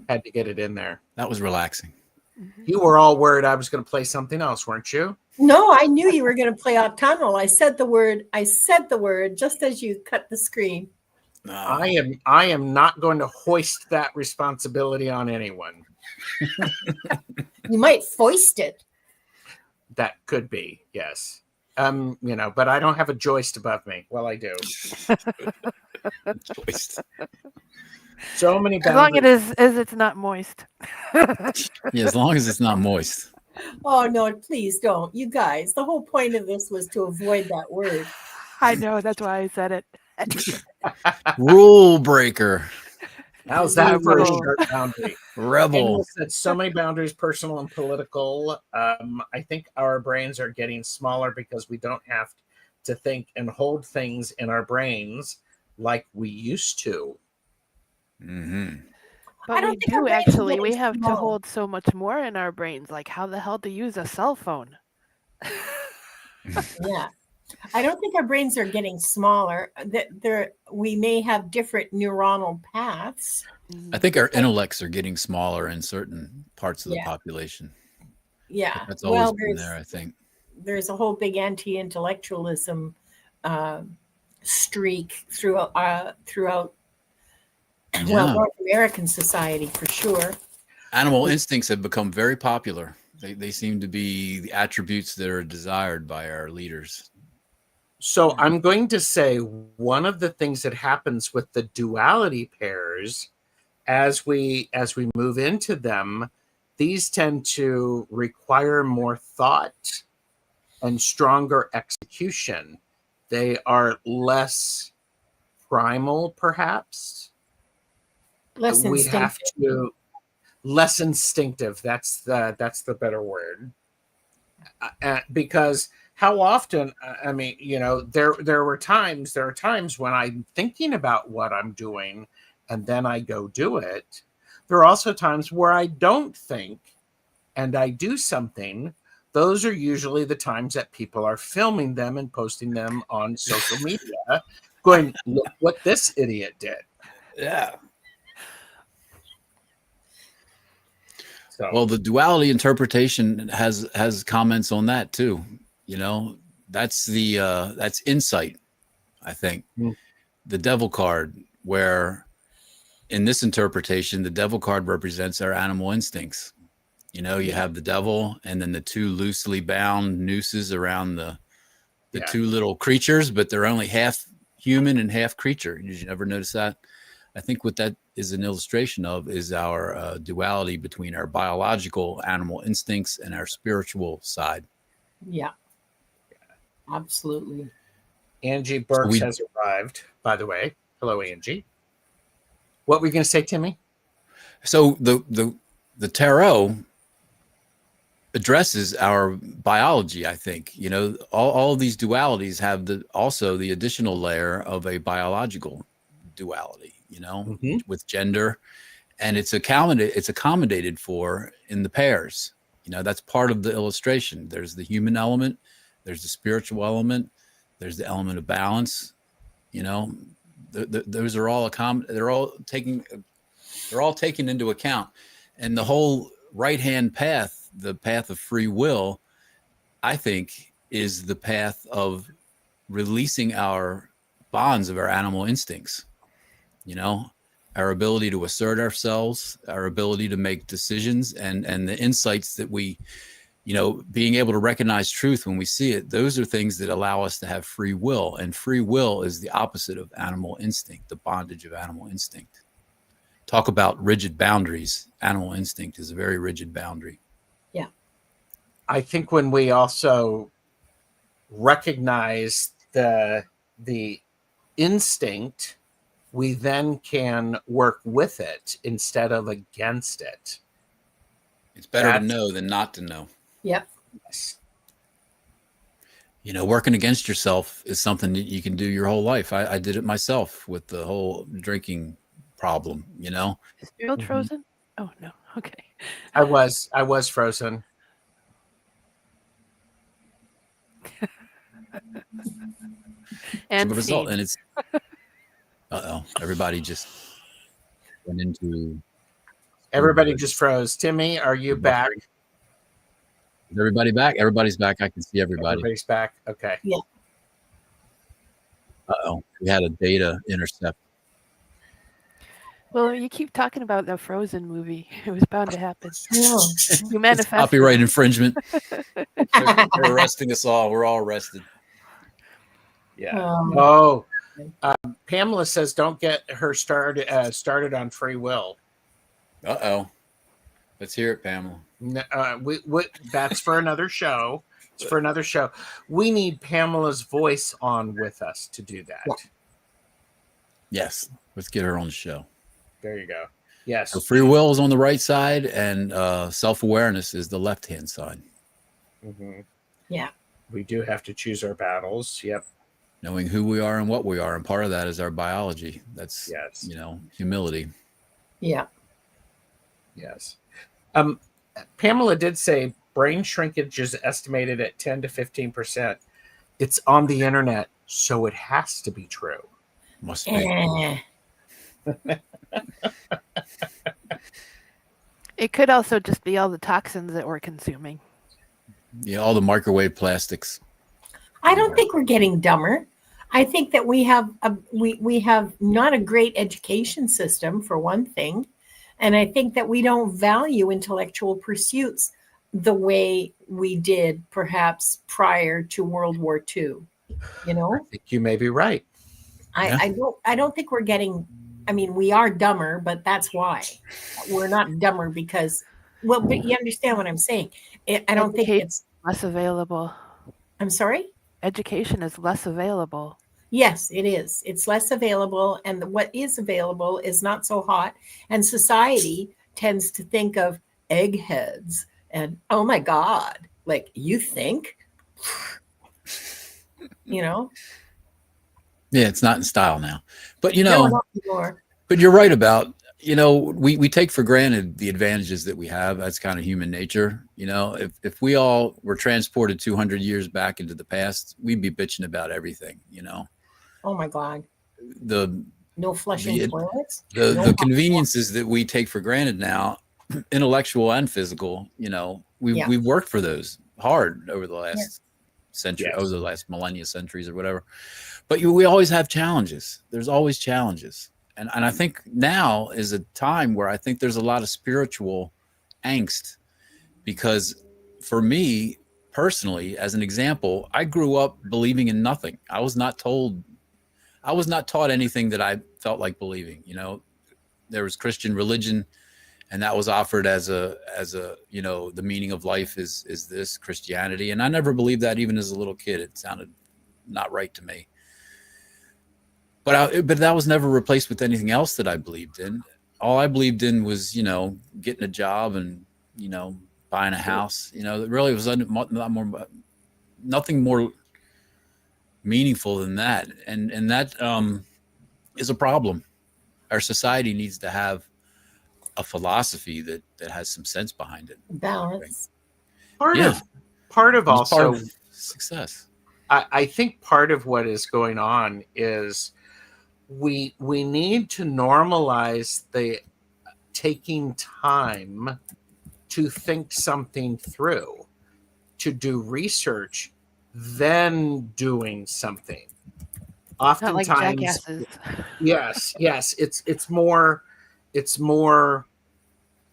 Had to get it in there. That was relaxing. You were all worried I was going to play something else, weren't you? No, I knew you were going to play autumnal. I said the word just as you cut the screen. No. I am not going to hoist that responsibility on anyone. You might foist it. That could be, yes. But I don't have a joist above me. Well, I do. Joist. So many As long boundaries. as it's not moist. Yeah, as long as it's not moist. Oh, no, please don't. You guys, the whole point of this was to avoid that word. I know, that's why I said it. Rule breaker. How's that for a Rebel. sharp boundary? Rebel. And said so many boundaries, personal and political. I think our brains are getting smaller because we don't have to think and hold things in our brains like we used to. Mm-hmm. But don't we think our do brains are actually. We getting have to smaller. hold so much more in our brains. Like how the hell to use a cell phone? Yeah. I don't think our brains are getting smaller. We may have different neuronal paths. I think our intellects are getting smaller in certain parts of the Yeah. population. Yeah. That's always Well, been there, I think. there's a whole big anti-intellectualism streak throughout Yeah. North American society for sure. Animal instincts have become very popular. They seem to be the attributes that are desired by our leaders. So I'm going to say one of the things that happens with the duality pairs as we move into them, these tend to require more thought and stronger execution. They are less primal, perhaps. Less We instinctive. have to less instinctive. That's the better word. Because how often, I mean, there are times when I'm thinking about what I'm doing and then I go do it. There are also times where I don't think and I do something. Those are usually the times that people are filming them and posting them on social media, going, look what this idiot did. Yeah. So, Well, the duality interpretation has comments on that too. That's insight, I think. Mm. The devil card, where in this interpretation, the devil card represents our animal instincts. You have the devil and then the two loosely bound nooses around the two little creatures, but they're only half human and half creature. Did you ever notice that? I think what that is an illustration of is our duality between our biological animal instincts and our spiritual side. Yeah. Absolutely. Angie Burks has arrived, by the way. Hello, Angie. What were you going to say, Timmy? So the tarot addresses our biology, I think. All of these dualities have also the additional layer of a biological duality, with gender, and it's accommodated for in the pairs. That's part of the illustration. There's the human element, there's the spiritual element, there's the element of balance. Those are all they're all taken into account, and the whole right-hand path, the path of free will, I think, is the path of releasing our bonds of our animal instincts. Our ability to assert ourselves, our ability to make decisions, and the insights that we, being able to recognize truth when we see it. Those are things that allow us to have free will, and free will is the opposite of animal instinct, the bondage of animal instinct. Talk about rigid boundaries. Animal instinct is a very rigid boundary. Yeah. I think when we also recognize the instinct, we then can work with it instead of against it. It's better to know than not to know. Yep. Yes. Working against yourself is something that you can do your whole life. I did it myself with the whole drinking problem, Is Gerald frozen? Oh no. Okay. I was frozen. And the result, scene. and it's everybody just went into Everybody just froze. Timmy, are you back? Is everybody back? Everybody's back. I can see everybody. Everybody's back. Okay. We had a data intercept. Well, you keep talking about the Frozen movie. It was bound to happen. I know. You It's manifested. copyright infringement. They're arresting us all. We're all arrested. Yeah. Um, Pamela says don't get her started on free will. Let's hear it, Pamela. No, that's for another show. It's for another show. We need Pamela's voice on with us to do that. Yeah. Yes, let's get her on the show. There you go. Yes. So free will is on the right side, and self-awareness is the left-hand side. Mm-hmm. Yeah. We do have to choose our battles. Yep. Knowing who we are and what we are, and part of that is our biology. That's Yes. humility. Yeah. Yes. Pamela did say brain shrinkage is estimated at 10 to 15%. It's on the internet, so it has to be true. Must be. Eh. It could also just be all the toxins that we're consuming. Yeah, all the microwave plastics. I don't think we're getting dumber. I think that we have we have not a great education system, for one thing, and I think that we don't value intellectual pursuits the way we did perhaps prior to World War II. You know, I think you may be right. I don't think we're getting. I mean, we are dumber, but that's why we're not dumber because. Well, but you understand what I'm saying. I don't think it's less available. I'm sorry. Education is less available. Yes, it is. It's less available, and what is available is not so hot. And society tends to think of eggheads and oh my God, like you think, Yeah, it's not in style now. But no, not anymore. But you're right about, we take for granted the advantages that we have. That's kind of human nature. If we all were transported 200 years back into the past, we'd be bitching about everything, Oh my God. The No flushing toilets. the conveniences that we take for granted now, intellectual and physical, we've worked for those hard over the last century, over the last millennia, centuries or whatever. But we always have challenges. There's always challenges. And I think now is a time where I think there's a lot of spiritual angst, because for me personally, as an example, I grew up believing in nothing. I was not taught anything that I felt like believing. There was Christian religion, and that was offered as a the meaning of life is this Christianity. And I never believed that, even as a little kid. It sounded not right to me. But that was never replaced with anything else that I believed in. All I believed in was, getting a job and, buying a house. It really was nothing more meaningful than that. And that is a problem. Our society needs to have a philosophy that has some sense behind it. Balance. Part of also success. I think part of what is going on is we need to normalize the taking time to think something through, to do research, then doing something. Oftentimes, not like jackasses. yes, it's more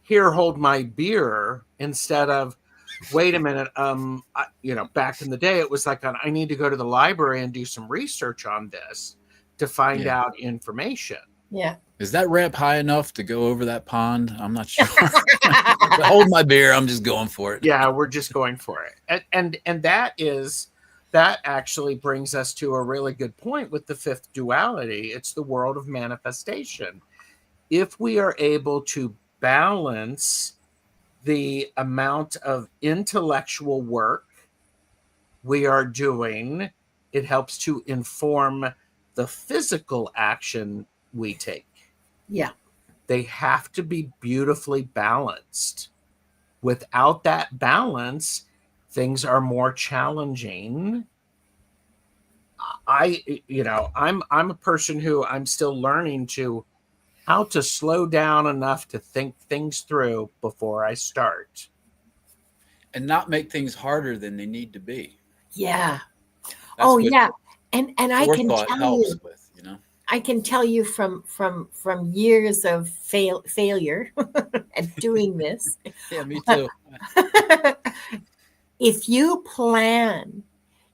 here, hold my beer, instead of wait a minute. Back in the day, it was like I need to go to the library and do some research on this to find out information. Yeah. Is that ramp high enough to go over that pond? I'm not sure. Hold my beer. I'm just going for it. Yeah, we're just going for it. And that actually brings us to a really good point with the fifth duality. It's the world of manifestation. If we are able to balance the amount of intellectual work we are doing, it helps to inform the physical action we take. Yeah. they have to be beautifully balanced. Without that balance, things are more challenging. I'm a person who I'm still learning how to slow down enough to think things through before I start. And not make things harder than they need to be. Yeah. That's what Yeah. And I can forethought tell helps you, with, I can tell you from years of failure at doing this. Yeah, me too. If you plan,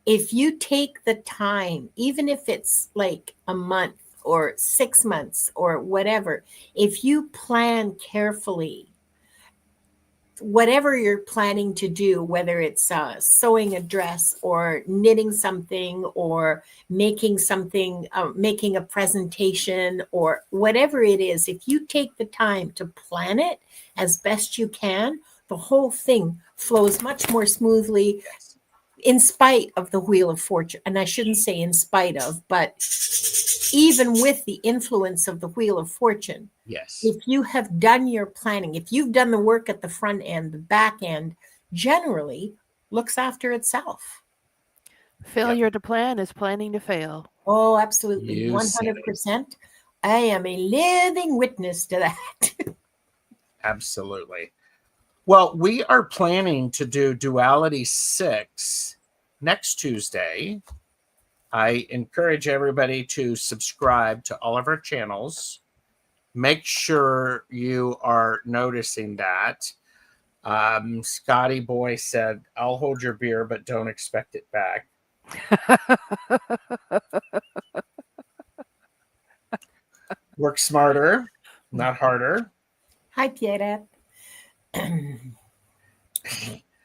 if you take the time, even if it's like a month or 6 months or whatever, if you plan carefully, whatever you're planning to do, whether it's sewing a dress or knitting something or making something, making a presentation or whatever it is, if you take the time to plan it as best you can, the whole thing flows much more smoothly in spite of the Wheel of Fortune. And I shouldn't say in spite of, but even with the influence of the Wheel of Fortune, Yes. if you have done your planning, if you've done the work at the front end, the back end generally looks after itself. Failure to plan is planning to fail. Oh, absolutely. You said it. 100%. I am a living witness to that. Absolutely. Well, we are planning to do Duality 6 next Tuesday. I encourage everybody to subscribe to all of our channels. Make sure you are noticing that. Scotty Boy said, I'll hold your beer, but don't expect it back. Work smarter, not harder. Hi, Pierre.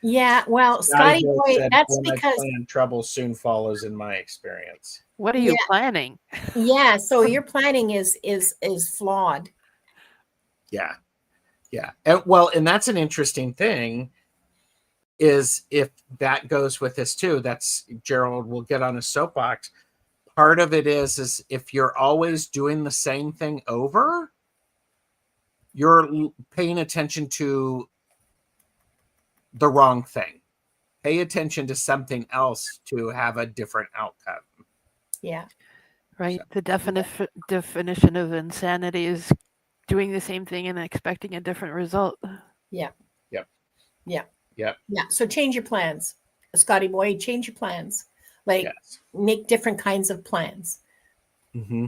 Yeah, well, Scotty Scotty Boy, said, that's when I because plan, trouble soon follows in my experience. What are you planning? yeah, so your planning is flawed. Yeah. And that's an interesting thing, is if that goes with this too, that's Gerald will get on a soapbox. Part of it is if you're always doing the same thing over, you're paying attention to the wrong thing. Pay attention to something else to have a different outcome. Yeah. Right. The definition of insanity is doing the same thing and expecting a different result. Yeah. Yep. Yeah. So change your plans. Scotty Boy, change your plans. Like Yes. make different kinds of plans. Mm-hmm.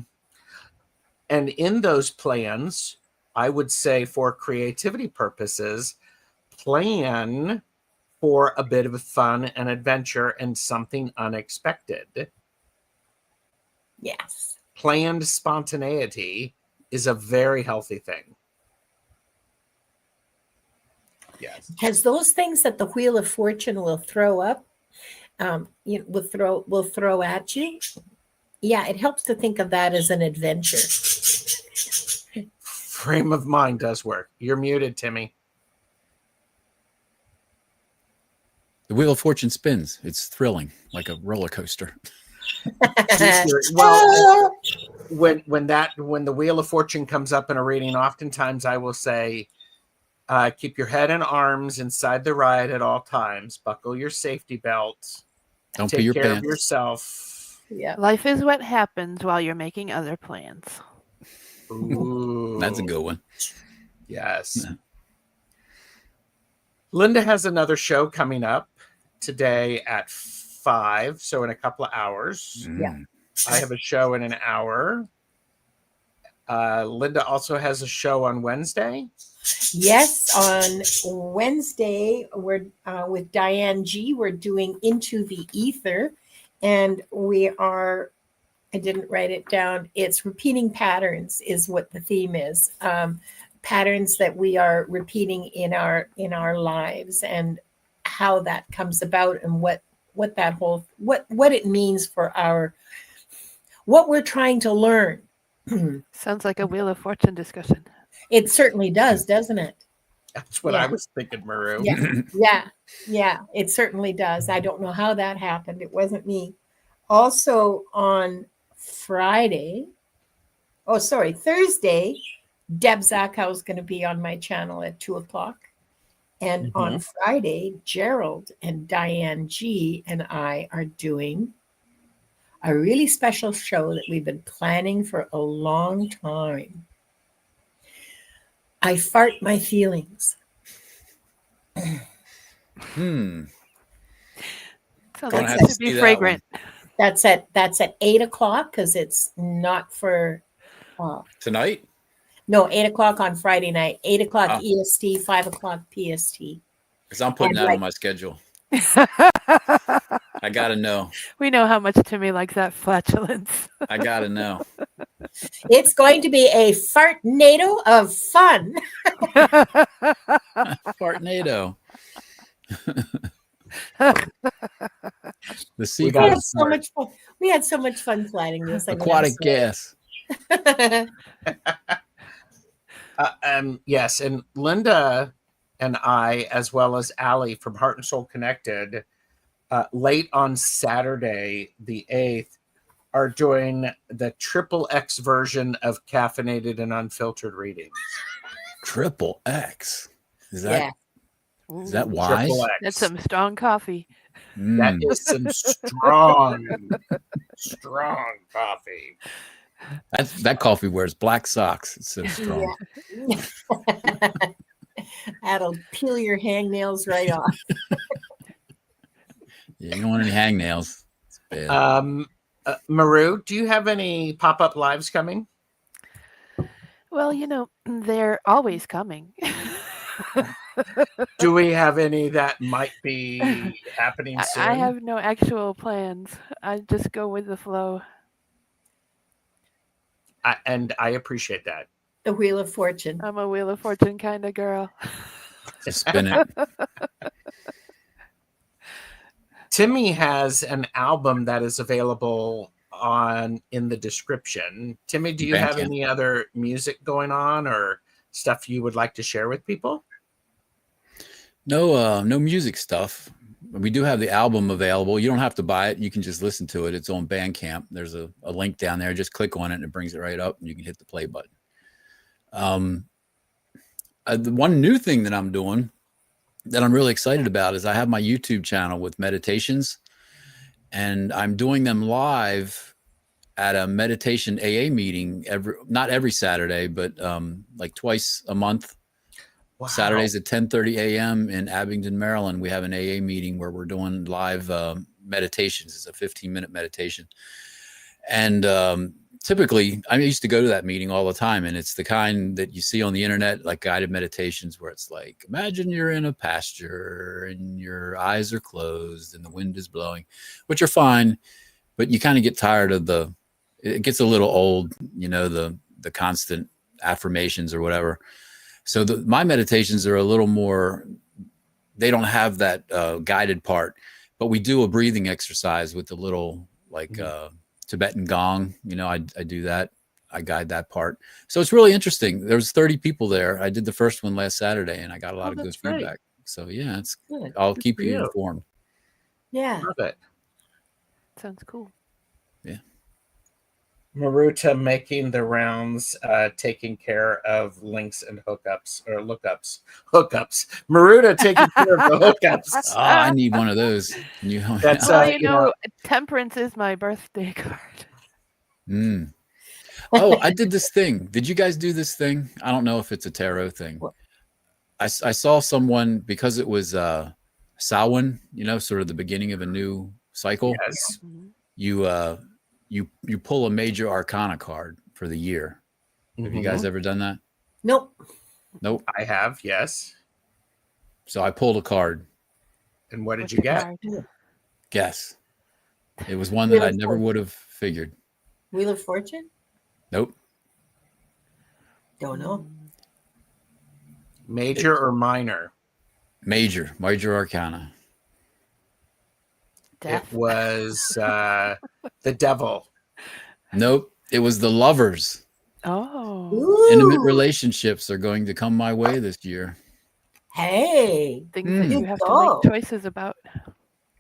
And in those plans, I would say for creativity purposes, plan for a bit of fun and adventure and something unexpected. Yes. Planned spontaneity is a very healthy thing. Yes. Because those things that the Wheel of Fortune will throw up, will throw at you. Yeah, it helps to think of that as an adventure. Frame of mind does work. You're muted, Timmy. The Wheel of Fortune spins. It's thrilling, like a roller coaster. Well, when the Wheel of Fortune comes up in a reading, oftentimes I will say, keep your head and arms inside the ride at all times. Buckle your safety belt. Don't Take pee your care pants. of yourself. Yeah. Life is what happens while you're making other plans. Ooh, That's a good one. Yes. Linda has another show coming up today at 5, so in a couple of hours. Yeah. I have a show in an hour. Linda also has a show on Wednesday. Yes, on Wednesday, we're with Diane G. We're doing Into the Ether, and we are. I didn't write it down. It's repeating patterns is what the theme is. Patterns that we are repeating in our lives, and how that comes about, and what that whole what it means for our what we're trying to learn. Sounds like a Wheel of Fortune discussion. It certainly does, doesn't it? That's what I was thinking, Maru. Yeah, it certainly does. I don't know how that happened. It wasn't me. Also on Thursday, Deb Zachow is going to be on my channel at 2:00. And on Friday, Gerald and Diane G and I are doing a really special show that we've been planning for a long time. I fart my feelings. Sounds Gonna like have it to should see be that fragrant. That's at 8:00 because it's not for Tonight? no 8:00 on Friday night, 8:00 Oh. EST, 5:00 PST. Because I'm putting And that like- on my schedule. I gotta know. We know how much Timy likes that flatulence. I gotta know. It's going to be a fartnado of fun. Fartnado. The We sequel. got We it. had so much fun. We had so much fun planning this. Aquatic gas. Yes, and Linda and I, as well as Allie from Heart and Soul Connected, late on Saturday, the 8th, are doing the triple X version of caffeinated and unfiltered readings. Triple X. Is Yeah. that wise? Triple X. That's some strong coffee. That is some strong coffee. That coffee wears black socks. It's so strong. Yeah. That'll peel your hangnails right off. Yeah, you don't want any hangnails. It's bad. Maru, do you have any pop-up lives coming? Well, they're always coming. Do we have any that might be happening soon? I have no actual plans. I just go with the flow. And I appreciate that. The Wheel of Fortune. I'm a Wheel of Fortune kind of girl. Just spin it. Timy has an album that is available in the description. Timy, do you have Bandcamp. any other music going on or stuff you would like to share with people? No music stuff. We do have the album available. You don't have to buy it. You can just listen to it. It's on Bandcamp. There's a link down there. Just click on it and it brings it right up and you can hit the play button. The one new thing that I'm doing that I'm really excited about is I have my YouTube channel with meditations, and I'm doing them live at a meditation AA meeting not every Saturday, but like twice a month. Wow. Saturdays at 10:30 a.m. in Abingdon, Maryland. We have an AA meeting where we're doing live meditations. It's a 15-minute meditation. And typically, I used to go to that meeting all the time, and it's the kind that you see on the internet, like guided meditations, where it's like, imagine you're in a pasture and your eyes are closed and the wind is blowing, which are fine, but you kind of get tired of it gets a little old, the constant affirmations or whatever. So my meditations are a little more, they don't have that guided part, but we do a breathing exercise with the little Tibetan gong. I do that. I guide that part. So it's really interesting. There was 30 people there. I did the first one last Saturday and I got a lot of good great. feedback. So yeah, it's Good. I'll Good keep for you you. informed. Yeah. Love it. Sounds cool. Maruta making the rounds, taking care of links and hookups. Maruta taking care of the hookups. Oh, I need one of those. That's Well, temperance is my birthday card. Mm. Oh, I did this thing. Did you guys do this thing? I don't know if it's a tarot thing. What? I saw someone, because it was Samhain, sort of the beginning of a new cycle. Yes. Mhm. You pull a major arcana card for the year. Have you guys ever done that? Nope. Nope. I have, yes. So I pulled a card. And what did What's you the get? card? Guess. It was one that I Wheel of never would have figured. Wheel of Fortune? Nope. Don't know. Major or minor? Major arcana. Death. It was the devil. Nope. It was the Lovers. Oh. Ooh. Intimate relationships are going to come my way this year. Hey. Things that You you have to go. make choices about.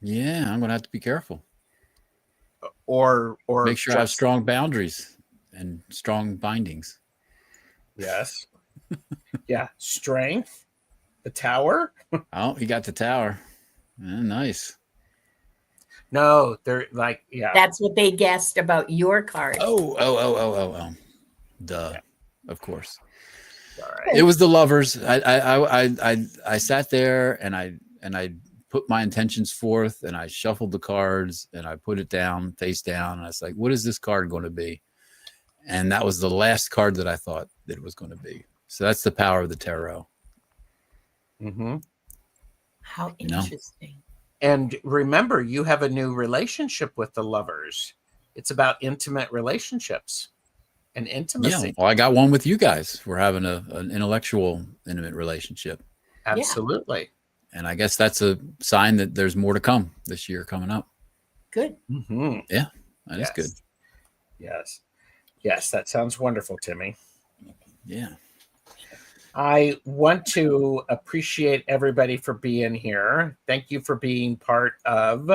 Yeah, I'm going to have to be careful. Or Make sure I have just- strong boundaries and strong bindings. Yes. Yeah. Strength. The Tower. Oh, he got the tower. Nice. No, they're like, yeah. That's what they guessed about your card. Oh. Duh. Yeah. Of course. All right. It was the Lovers. I sat there and I put my intentions forth and I shuffled the cards and I put it down face down and I was like, what is this card going to be? And that was the last card that I thought that it was going to be. So that's the power of the tarot. Mm-hmm. How You know? interesting. And remember, you have a new relationship with the Lovers. It's about intimate relationships and intimacy. Yeah. Well, I got one with you guys. We're having an intellectual, intimate relationship. Absolutely. And I guess that's a sign that there's more to come this year coming up. Good. Mm-hmm. That is good. Yes. Yes, that sounds wonderful, Timmy. Yeah. I want to appreciate everybody for being here. Thank you for being part of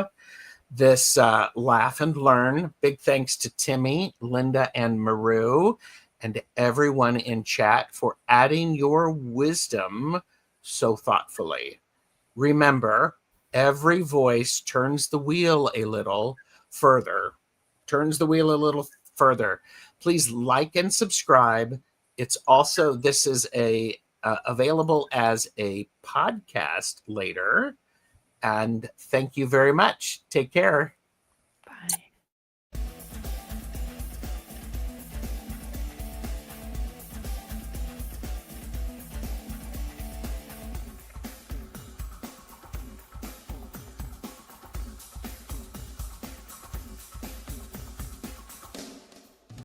this Laugh and Learn. Big thanks to Timmy, Linda, and Maru, and everyone in chat for adding your wisdom so thoughtfully. Remember, every voice turns the wheel a little further. Please like and subscribe. It's also, this is available as a podcast later. And thank you very much. Take care.